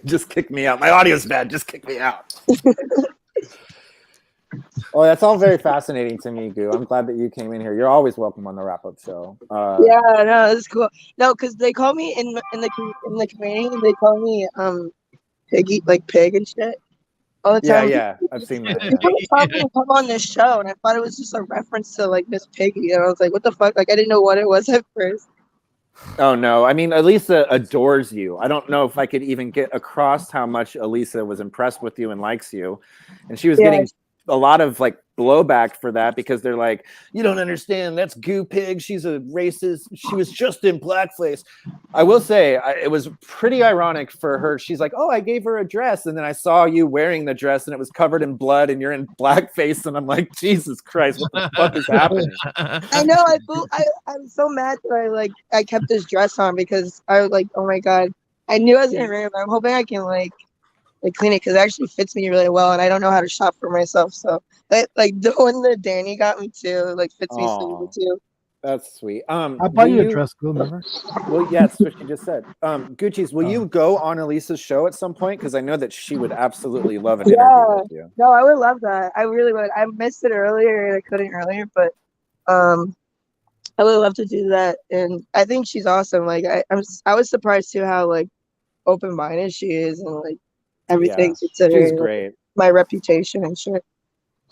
Just kick me out. My audio's bad. Just kick me out. Oh, that's all very fascinating to me, Goo. I'm glad that you came in here. You're always welcome on the Wrap Up Show. Yeah, no, it's cool. No, because they call me in the community. They call me Piggy, like pig and shit, all the time. Yeah, I've seen that. People were talking to come on this show, and I thought it was just a reference to like Miss Piggy, and I was like, "What the fuck?" Like, I didn't know what it was at first. Oh no, I mean Elisa adores you. I don't know if I could even get across how much Elisa was impressed with you and likes you. And she was getting a lot of like blowback for that because they're like, you don't understand, that's Goo Pig, she's a racist, she was just in blackface. I will say it was pretty ironic for her. She's like, oh, I gave her a dress, and then I saw you wearing the dress and it was covered in blood and you're in blackface, and I'm like, Jesus Christ, what the fuck is happening? I know. I'm so mad that I kept this dress on because I was like, oh my god, I knew I was gonna wear it, but I'm hoping I can like clean it because it actually fits me really well, and I don't know how to shop for myself. So like the one that Danny got me too, like fits me so well too. That's sweet. I bought you a dress, Goo, remember? Well, yeah, that's what she just said. Gucci's, will you go on Elisa's show at some point? Because I know that she would absolutely love an interview with you. No, I would love that. I really would. I missed it earlier and I couldn't earlier, but I would love to do that. And I think she's awesome. Like I was surprised too how like open minded she is and like everything considering she's great. My reputation and shit.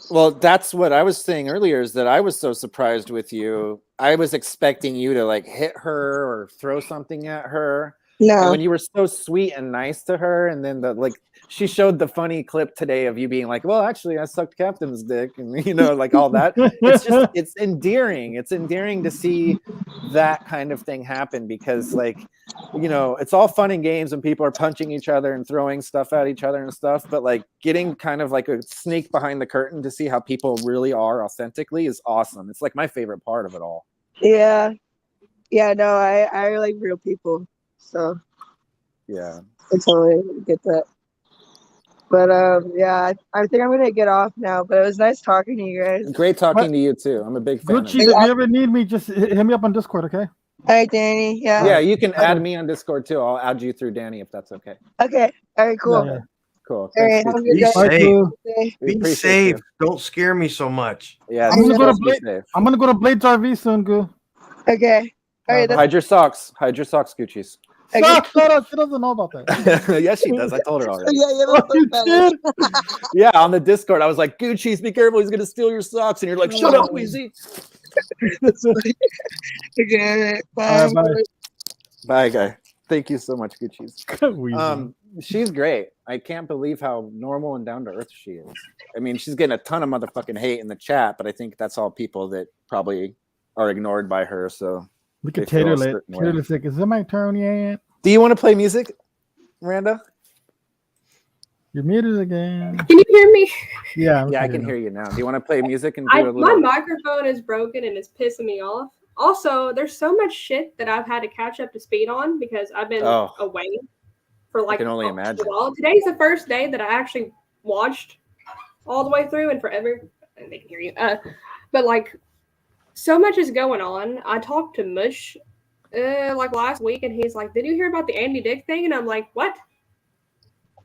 Well, that's what I was saying earlier, is that I was so surprised with you. I was expecting you to like hit her or throw something at her. No. And when you were so sweet and nice to her, and then she showed the funny clip today of you being like, well, actually I sucked Captain's dick, and you know, like all that. It's endearing. It's endearing to see that kind of thing happen because like, you know, it's all fun and games and people are punching each other and throwing stuff at each other and stuff, but like getting kind of like a sneak behind the curtain to see how people really are authentically is awesome. It's like my favorite part of it all. Yeah. Yeah, no, I like real people. So yeah, I totally get that. But yeah, I think I'm gonna get off now. But it was nice talking to you guys. Great talking to you too. I'm a big fan. Gucci, if you ever need me, just hit me up on Discord, okay? All right, Danny. Yeah. Yeah, you can add me on Discord too. I'll add you through Danny if that's okay. Okay. All right. Cool. Yeah. Cool. All right. Thanks, Have a Gucci. good day. Be safe. Don't scare me so much. Yeah, I'm gonna go to Blades RV soon, Goo. Okay. All right. Hide your socks. Hide your socks, Gucci's. Stop, shut up. She doesn't know about that. Yes, she does. I told her already. Yeah, Yeah, on the Discord, I was like, Gucci's, be careful. He's going to steal your socks. And you're like, shut up, Weezy. Okay. Bye. Bye, guy. Thank you so much, Gucci's. She's great. I can't believe how normal and down to earth she is. I mean, she's getting a ton of motherfucking hate in the chat, but I think that's all people that probably are ignored by her. So look at Tater Lit. Tater Lit's like, is it my turn yet? Do you want to play music, Miranda? You're muted again. Can you hear me? Yeah. I can hear you now. Do you want to play music and do a little? My microphone is broken and it's pissing me off. Also, there's so much shit that I've had to catch up to speed on because I've been away for like I can only imagine. a while. Today's the first day that I actually watched all the way through and forever. And they can hear you. But like, so much is going on. I talked to Mush like last week, and he's like, "Did you hear about the Andy Dick thing?" And I'm like, "What?"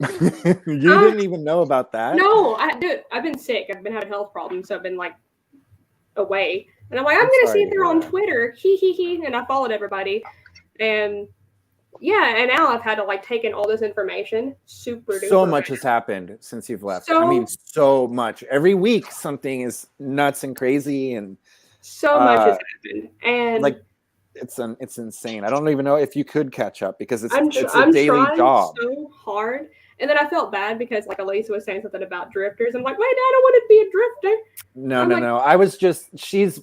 You didn't even know about that? No, I've been sick. I've been having health problems, so I've been like away. And I'm like, I'm gonna see if they're on Twitter. He. And I followed everybody, and Yeah, and now I've had to like take in all this information. Super duper. So much has happened since you've left. I mean, so much. Every week something is nuts and crazy, and so much has happened. And like it's insane. I don't even know if you could catch up because it's I'm a daily trying job. so hard. And then I felt bad because like Elisa was saying something about drifters. I'm like, wait, I don't want to be a drifter. No. I was just she has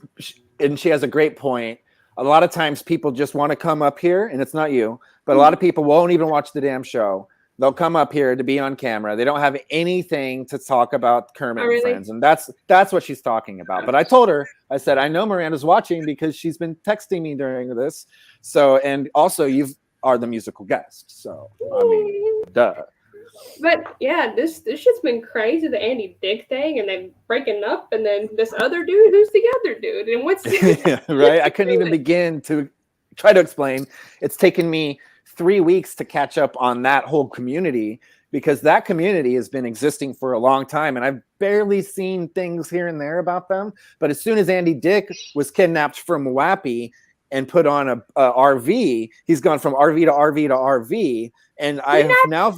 a great point. A lot of times people just want to come up here, and it's not you, but a lot of people won't even watch the damn show. They'll come up here to be on camera. They don't have anything to talk about Kermit and Friends, and that's what she's talking about. But I told her, I said, I know Miranda's watching because she's been texting me during this. So, and also you are the musical guest. So, I mean, duh. But yeah, this shit's been crazy. The Andy Dick thing, and then breaking up, and then this other dude. Who's the other dude? And what's right? I couldn't even begin to try to explain. It's taken me 3 weeks to catch up on that whole community because that community has been existing for a long time, and I've barely seen things here and there about them. But as soon as Andy Dick was kidnapped from Wappy and put on a RV, he's gone from RV to RV to RV, and I have now.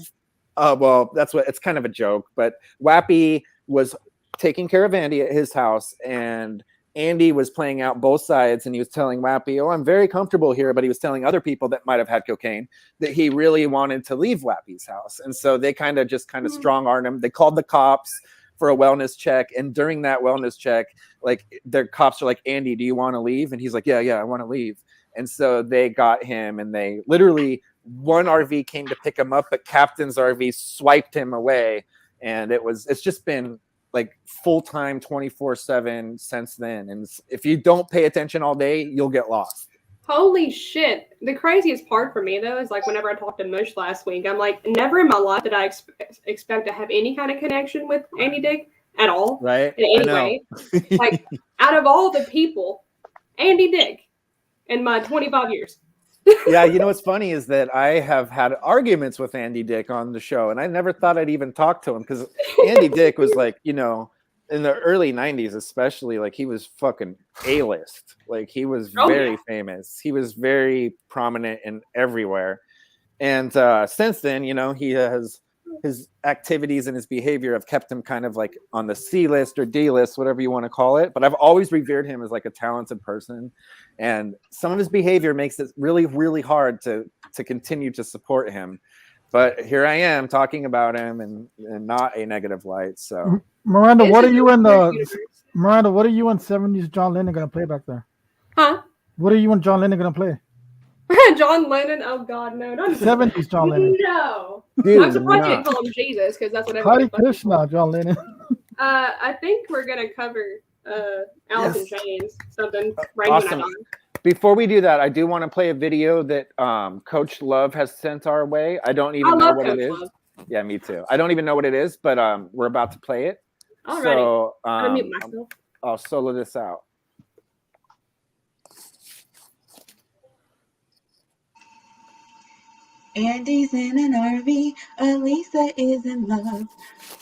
Well, that's what it's kind of a joke, but Wappy was taking care of Andy at his house, and Andy was playing out both sides, and he was telling Wappy, "Oh, I'm very comfortable here," but he was telling other people that might have had cocaine that he really wanted to leave Wappy's house, and so they kind of strong-armed him. They called the cops for a wellness check, and during that wellness check, like their cops are like, "Andy, do you want to leave?" And he's like, "Yeah, I want to leave." And so they got him, and they literally. One RV came to pick him up, but Captain's RV swiped him away, and it's just been like full-time 24/7 since then. And if you don't pay attention all day, you'll get lost. Holy shit. The craziest part for me though is like whenever I talked to Mush last week, I'm like, never in my life did I expect to have any kind of connection with Andy Dick at all. Right. In any way. Like out of all the people, Andy Dick in my 25 years. Yeah, you know what's funny is that I have had arguments with Andy Dick on the show, and I never thought I'd even talk to him because Andy Dick was like, in the early 90s especially, like he was fucking A-list. Like he was very famous. He was very prominent and everywhere. And since then, he has his activities and his behavior have kept him kind of like on the C list or D list, whatever you want to call it. But I've always revered him as like a talented person. And some of his behavior makes it really, really hard to continue to support him. But here I am talking about him and not a negative light. So Miranda, what are you in 70s John Lennon gonna play back there? Huh? What are you and John Lennon gonna play? John Lennon? Oh God, no! Don't 70s John Lennon. No, dude, I'm surprised you didn't call him Jesus because that's what Hare everybody. Krishna, John Lennon. I think we're gonna cover Alice in Chains, something right awesome. when I die. Before we do that, I do want to play a video that Coach Love has sent our way. I don't even know what it is. Love. Yeah, me too. I don't even know what it is, but we're about to play it. Alrighty. So I'm gonna mute myself. I'll solo this out. Andy's in an RV, Elisa is in love.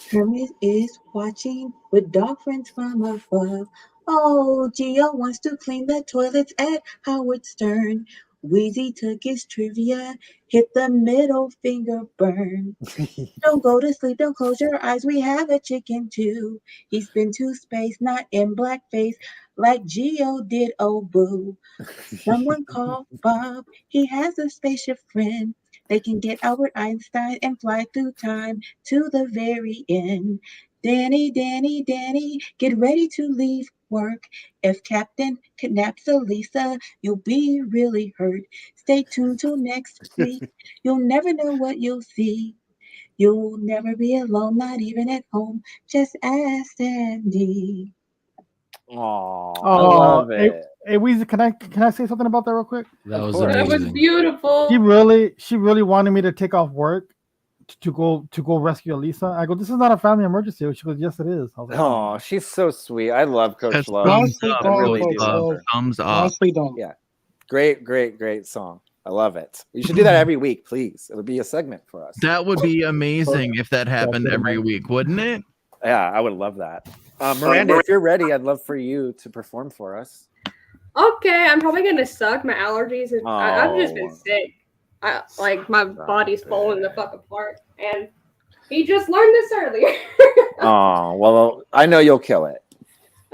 Kermit is watching with dog friends from above. Oh, Gio wants to clean the toilets at Howard Stern. Wheezy took his trivia, hit the middle finger burn. Don't go to sleep, don't close your eyes, we have a chicken too. He's been to space, not in blackface, like Gio did, oh boo. Someone call Bob, he has a spaceship friend. They can get Albert Einstein and fly through time to the very end. Danny, Danny, Danny, get ready to leave work. If Captain kidnaps Elisa, you'll be really hurt. Stay tuned till next week. You'll never know what you'll see. You'll never be alone, not even at home. Just ask Andy. Aww, I love it. Hey, Weezy, can I say something about that real quick? That was amazing. That was beautiful. She really wanted me to take off work to go rescue Elisa. I go, this is not a family emergency. She goes, yes, it is. I was like, oh, she's so sweet. I love Coach Love. Thumbs up. Yeah, great song. I love it. You should do that every week, please. It would be a segment for us. That would be amazing if that happened every week, wouldn't it? Yeah, I would love that. Miranda, if you're ready, I'd love for you to perform for us. Okay, I'm probably gonna suck. My allergies. I've just been sick. like my body's falling the fuck apart, and he just learned this earlier. Oh, well, I know you'll kill it.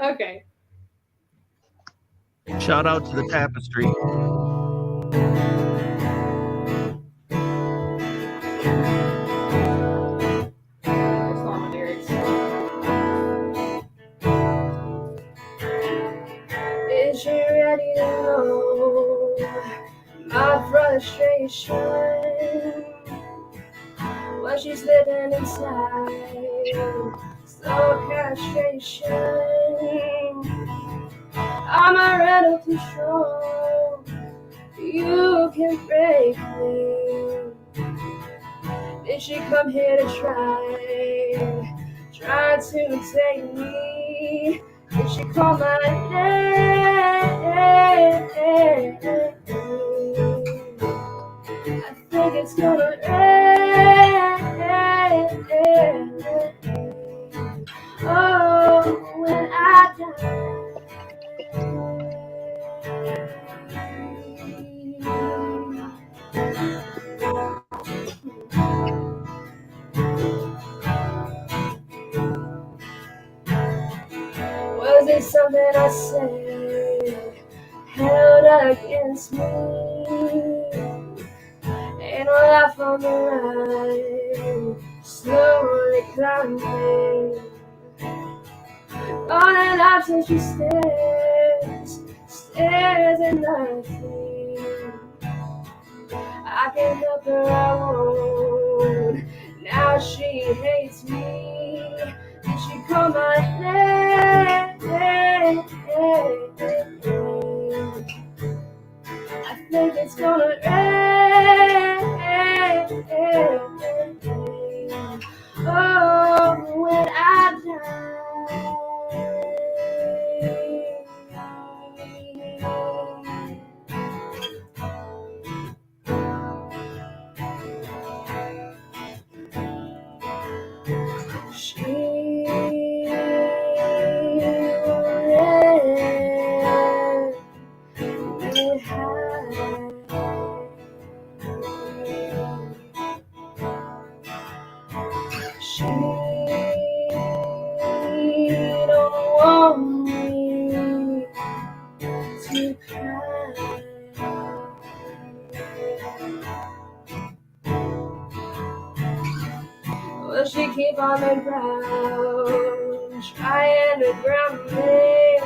Okay. Shout out to the tapestry. That's not my lyrics. Is she ready to know my frustration? What she's living inside, slow castration. I'm a rattle too strong, you can break me. Did she come here to try to take me? Did she call my name? I think it's gonna rain. Oh, when I die. Was it something I said held against me? Ain't no life on the ride, slowly climbing. On and off till she stares at nothing. I can't help her, I won't. Now she hates me. Did she call my name? I think it's gonna rain. Oh, when I die. She don't want me to cry. Will she keep on the ground, trying to ground me?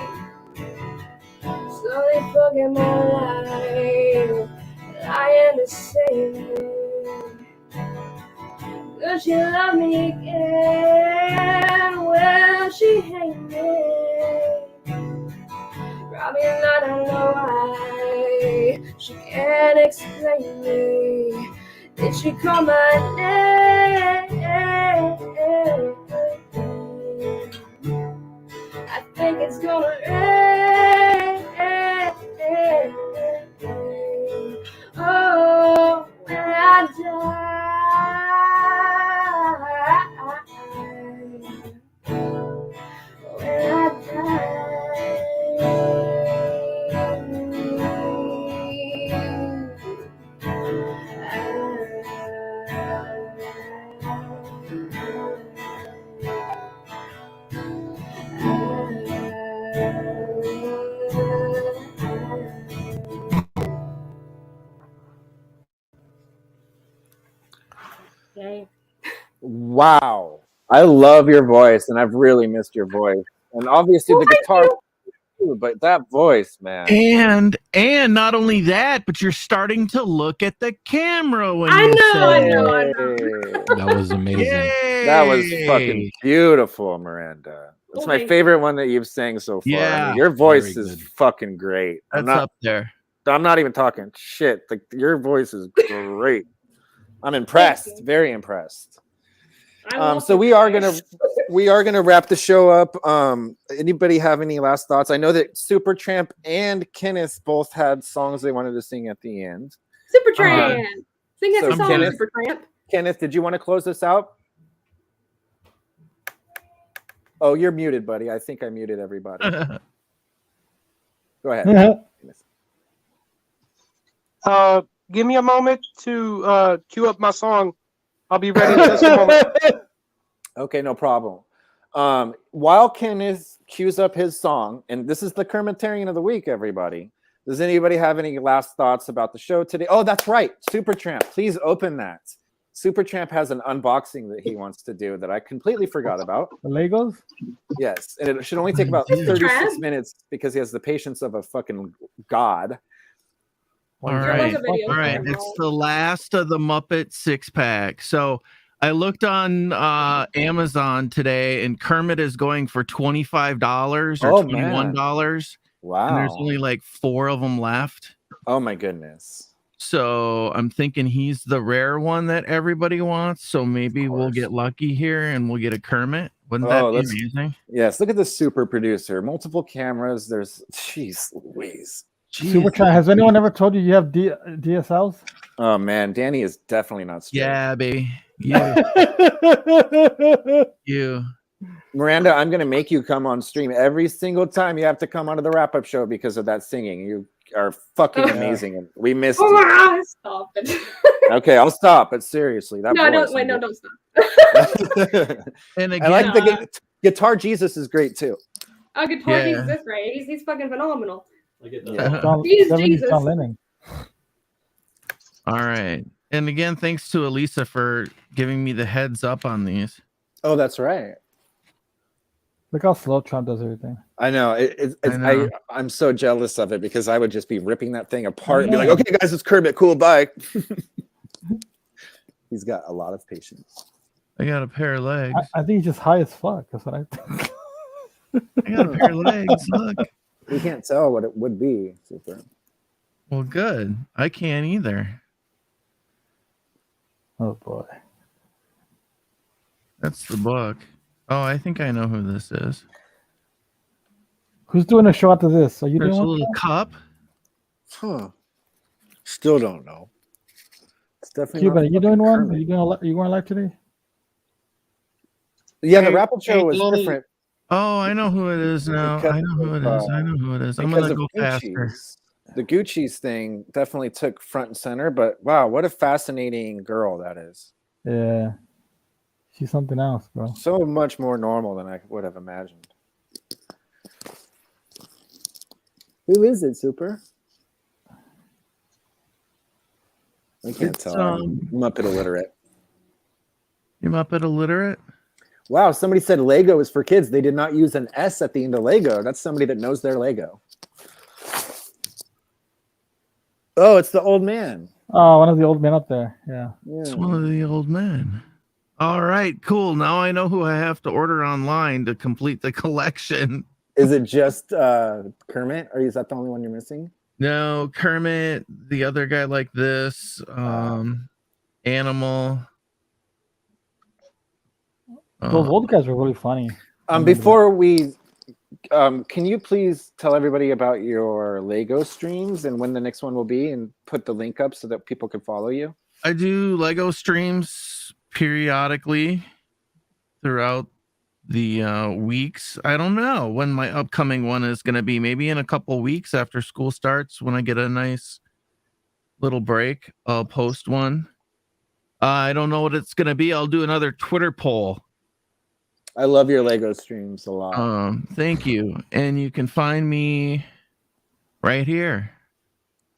Slowly forget my life, lying to save me. Will she love me again? Will she hate me? Probably not, I know why. She can't explain me. Did she call my name? I think it's gonna rain. Oh, when I die. When I Okay. Wow. I love your voice, and I've really missed your voice. And obviously the guitar too, but that voice, man. And not only that, but you're starting to look at the camera when I you know. That was amazing. Yay! That was fucking beautiful, Miranda. That's my thank favorite one that you've sang so far. I Yeah. mean, your voice Very is good. fucking great. That's up there. I'm not even talking shit. Like, your voice is great. I'm impressed. Very impressed. So we are gonna wrap the show up. Anybody have any last thoughts? I know that Supertramp and Kenneth both had songs they wanted to sing at the end. Supertramp. Sing us So a song, Kenneth- Supertramp. Kenneth, did you want to close this out? Oh, you're muted, buddy. I think I muted everybody. Go ahead. give me a moment to cue up my song. I'll be ready in just a moment. Okay, no problem. While Kenneth cues up his song, and this is the Kermitarian of the week, everybody. Does anybody have any last thoughts about the show today? Oh, that's right. Supertramp, please open that. Supertramp has an unboxing that he wants to do that I completely forgot about. The Legos? Yes, and it should only take about 36 minutes because he has the patience of a fucking god. All right. All right. It's the last of the Muppet 6-pack. So I looked on Amazon today, and Kermit is going for $25 or $21. Wow. And there's only like 4 of them left. Oh my goodness. So I'm thinking he's the rare one that everybody wants. So maybe we'll get lucky here and we'll get a Kermit. Wouldn't that be amazing? Yes, look at the super producer. Multiple cameras. There's, jeez Louise. Supertramp, has anyone ever told you have DSLs? Oh man, Danny is definitely not straight. Yeah, baby. You. Miranda, I'm gonna make you come on stream every single time. You have to come onto the wrap-up show because of that singing. You are fucking amazing, and we missed you. Stop it. Okay, I'll stop. But seriously, that No, voice, don't wait. No, don't stop. And I like the guitar. Jesus is great too. Oh, guitar Jesus is great. He's fucking phenomenal. He's Jesus. John Lennon. All right. And again, thanks to Elisa for giving me the heads up on these. Oh, that's right. Look how slow Trump does everything. I know. I'm so jealous of it because I would just be ripping that thing apart and be like, okay, guys, it's Kermit. Cool, bye. He's got a lot of patience. I got a pair of legs. I think he's just high as fuck. That's what I think. I got a pair of legs. Look. We can't tell what it would be. Super. Well, good. I can't either. Oh boy. That's the book. Oh, I think I know who this is. Who's doing a show after this? Are you There's doing a one? little cup. Huh. Still don't know. It's definitely Cuban, not are you doing fucking one? Kermit. Are you going live today? Yeah, the wrap-up show was different. Oh, I know who it is now. I know who it is. I know who it is. I'm Because gonna of go faster. Gucci's. The Gucci's thing definitely took front and center, but wow, what a fascinating girl that is. Yeah. She's something else, bro. So much more normal than I would have imagined. Who is it, Super? I can't tell. I'm Muppet illiterate. You Muppet illiterate? Wow, somebody said Lego is for kids. They did not use an S at the end of Lego. That's somebody that knows their Lego. Oh, it's the old man. Oh, one of the old men up there. Yeah. It's one of the old men. All right, cool. Now I know who I have to order online to complete the collection. Is it just Kermit, or is that the only one you're missing? No, Kermit, the other guy like this, Animal. Those old guys were really funny. Before we, can you please tell everybody about your Lego streams and when the next one will be, and put the link up so that people can follow you? I do Lego streams periodically throughout the weeks. I don't know when my upcoming one is going to be. Maybe in a couple weeks after school starts, when I get a nice little break, I'll post one. I don't know what it's going to be. I'll do another Twitter poll. I love your Lego streams a lot. Thank you. And you can find me right here.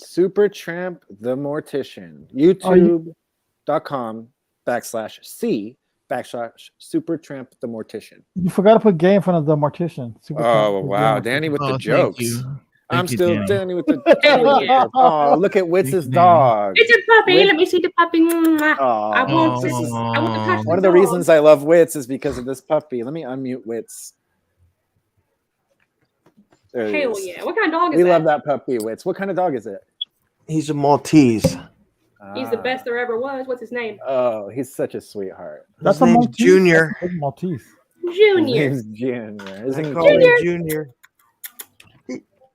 Supertramp the Mortician. YouTube.com/C/Supertramp the Mortician. You forgot to put gay in front of the mortician. Oh, wow. Danny with the jokes. I'm still Danny. Danny with the Yeah. Oh, look at Witz's dog. It's a puppy. Wit- Let me see the puppy. I want this. I want to touch One the of the dog. reasons I love Witz is because of this puppy. Let me unmute Witz. There he Hell is. yeah. What kind of dog is We that? love that puppy, Witz. What kind of dog is it? He's a Maltese. He's the best there ever was. What's his name? Oh, he's such a sweetheart. That's His a name's Maltese. Junior. That's a Maltese. Junior. His name's Junior. Isn't I he call him cute? Junior.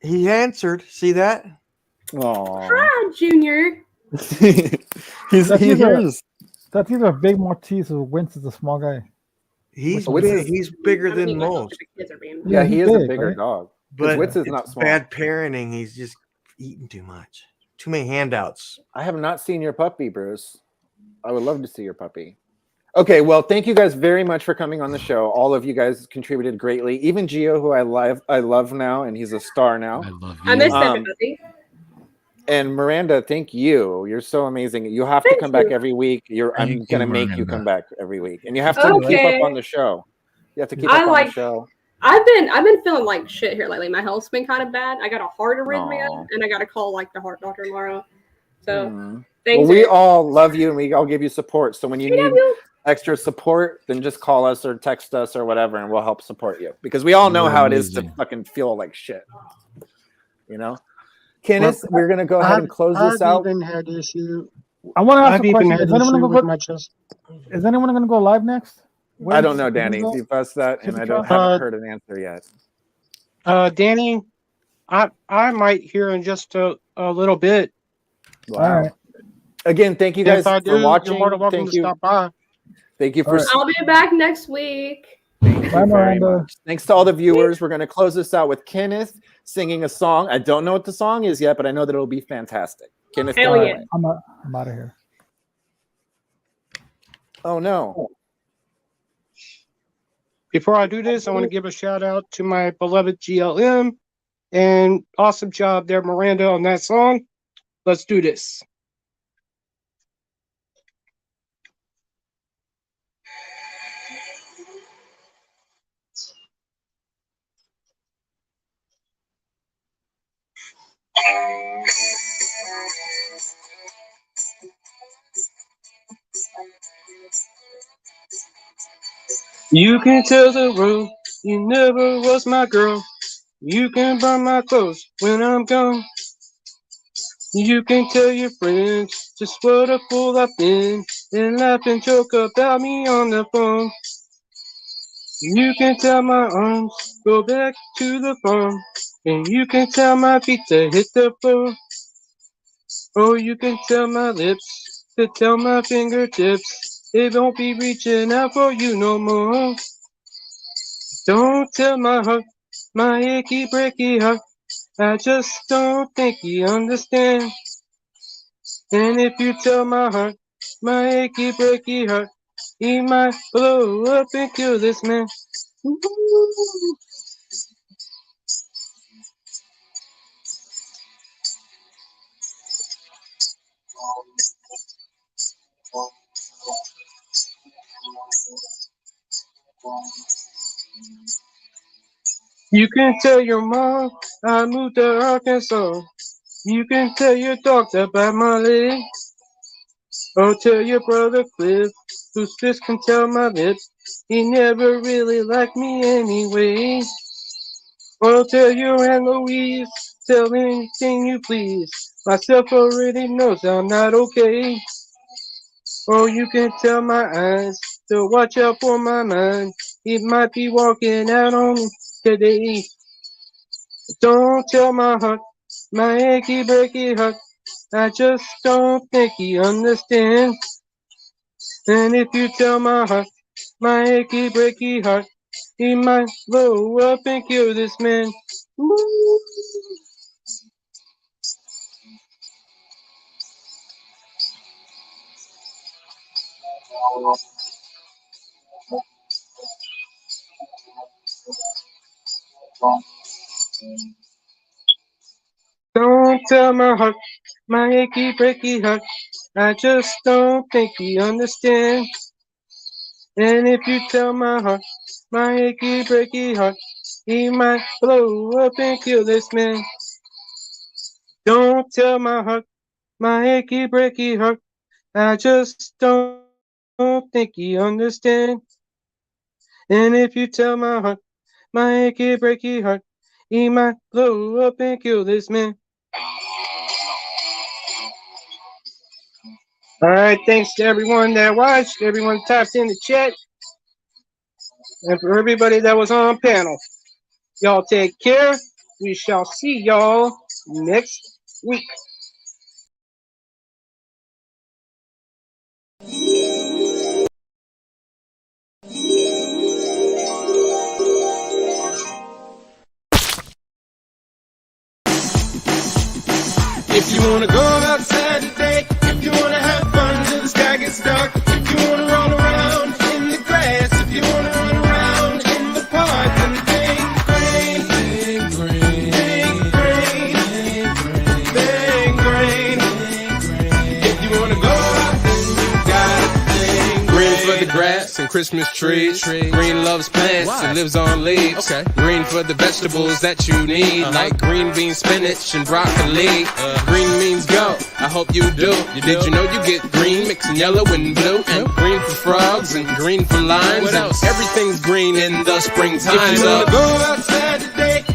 He answered. See that? Aw. Hi, Junior. He That's either, hears. that's either a big Maltese or Wince is a small guy. He's What's big, his- he's bigger I mean, than like, most. the kids are being- Yeah, he he's is a big, bigger right? dog. But Witz is it's not small. bad parenting. He's just eating too much. Too many handouts. I have not seen your puppy, Bruce. I would love to see your puppy. Okay, well, thank you guys very much for coming on the show. All of you guys contributed greatly. Even Gio, who I love now, and he's a star now. I love you. I missed everybody. And Miranda, thank you. You're so amazing. You have to Thank come back you. every week. I'm gonna make you Miranda. come back every week, and you have to keep Okay. up on the show. You have to keep I up on like- the show. I've been feeling like shit here lately. My health's been kind of bad. I got a heart arrhythmia, Aw. and I got to call like the heart doctor tomorrow. So Mm. Well, things we are- all love you, and we all give you support. So when you I love need you. extra support, then just call us or text us or whatever, and we'll help support you. Because we all know You're how it is to amazing. fucking feel like shit. You know, Kenneth, we're gonna go ahead and close this I've out. even had issue. I want to ask I've a even question. had Is anyone issue gonna with go? my chest. Is anyone gonna go live next? I don't know, When's- Danny. when's You pressed that, and I Superchat? haven't heard an answer yet. Danny, I might hear in just a little bit. Wow. All right. Again, thank you guys If I for do, watching. you're more than welcome Thank to you. stop by. Thank you for. All right. I'll be back next week. Thank you Bye, very Miranda. much. Thanks to all the viewers. We're going to close this out with Kenneth singing a song. I don't know what the song is yet, but I know that it'll be fantastic. Kenneth, Hell take it yeah. away. I'm out of here. Oh no. Before I do this, I want to give a shout out to my beloved GLM and awesome job there, Miranda, on that song. Let's do this. You can tell the road you never was my girl. You can burn my clothes when I'm gone. You can tell your friends just what a fool I've been and laugh and joke about me on the phone. You can tell my arms go back to the farm, and you can tell my feet to hit the floor. Or you can tell my lips to tell my fingertips they won't be reaching out for you no more. Don't tell my heart, my achy breaky heart, I just don't think you understand. And if you tell my heart, my achy breaky heart, he might blow up and kill this man. You can tell your mom I moved to Arkansas. You can tell your dog about my leg. Or tell your brother Cliff, whose fist can tell my lips, he never really liked me anyway. Or tell your Aunt Louise, tell anything you please. Myself already knows I'm not okay. Or you can tell my eyes to watch out for my mind. He might be walking out on me today. Don't tell my heart, my achy breaky heart, I just don't think you understand. And if you tell my heart, my achy breaky heart, he might blow up and kill this man. Ooh. Don't tell my heart, my achy breaky heart, I just don't think you understand. And if you tell my heart, my achy breaky heart, he might blow up and kill this man. Don't tell my heart, my achy breaky heart, I just don't think you understand. And if you tell my heart, my achy breaky heart, he might blow up and kill this man. All right, thanks to everyone that watched, everyone tapped in the chat, and for everybody that was on panel. Y'all take care. We shall see y'all next week. If you wanna go gets dark, if you wanna roll around in the grass, if you wanna run around in the park, then think green, think green, think green, think green. If you wanna go out, then you gotta think green for the grass and Christmas trees. Green loves plants and lives on leaves. Green for the vegetables that you need, like green beans, spinach, and broccoli. Green means go. I hope you do. Did you know you get green mixing yellow and blue? And green for frogs and green for limes. What else? Everything's green in the springtime. If you wanna go outside today,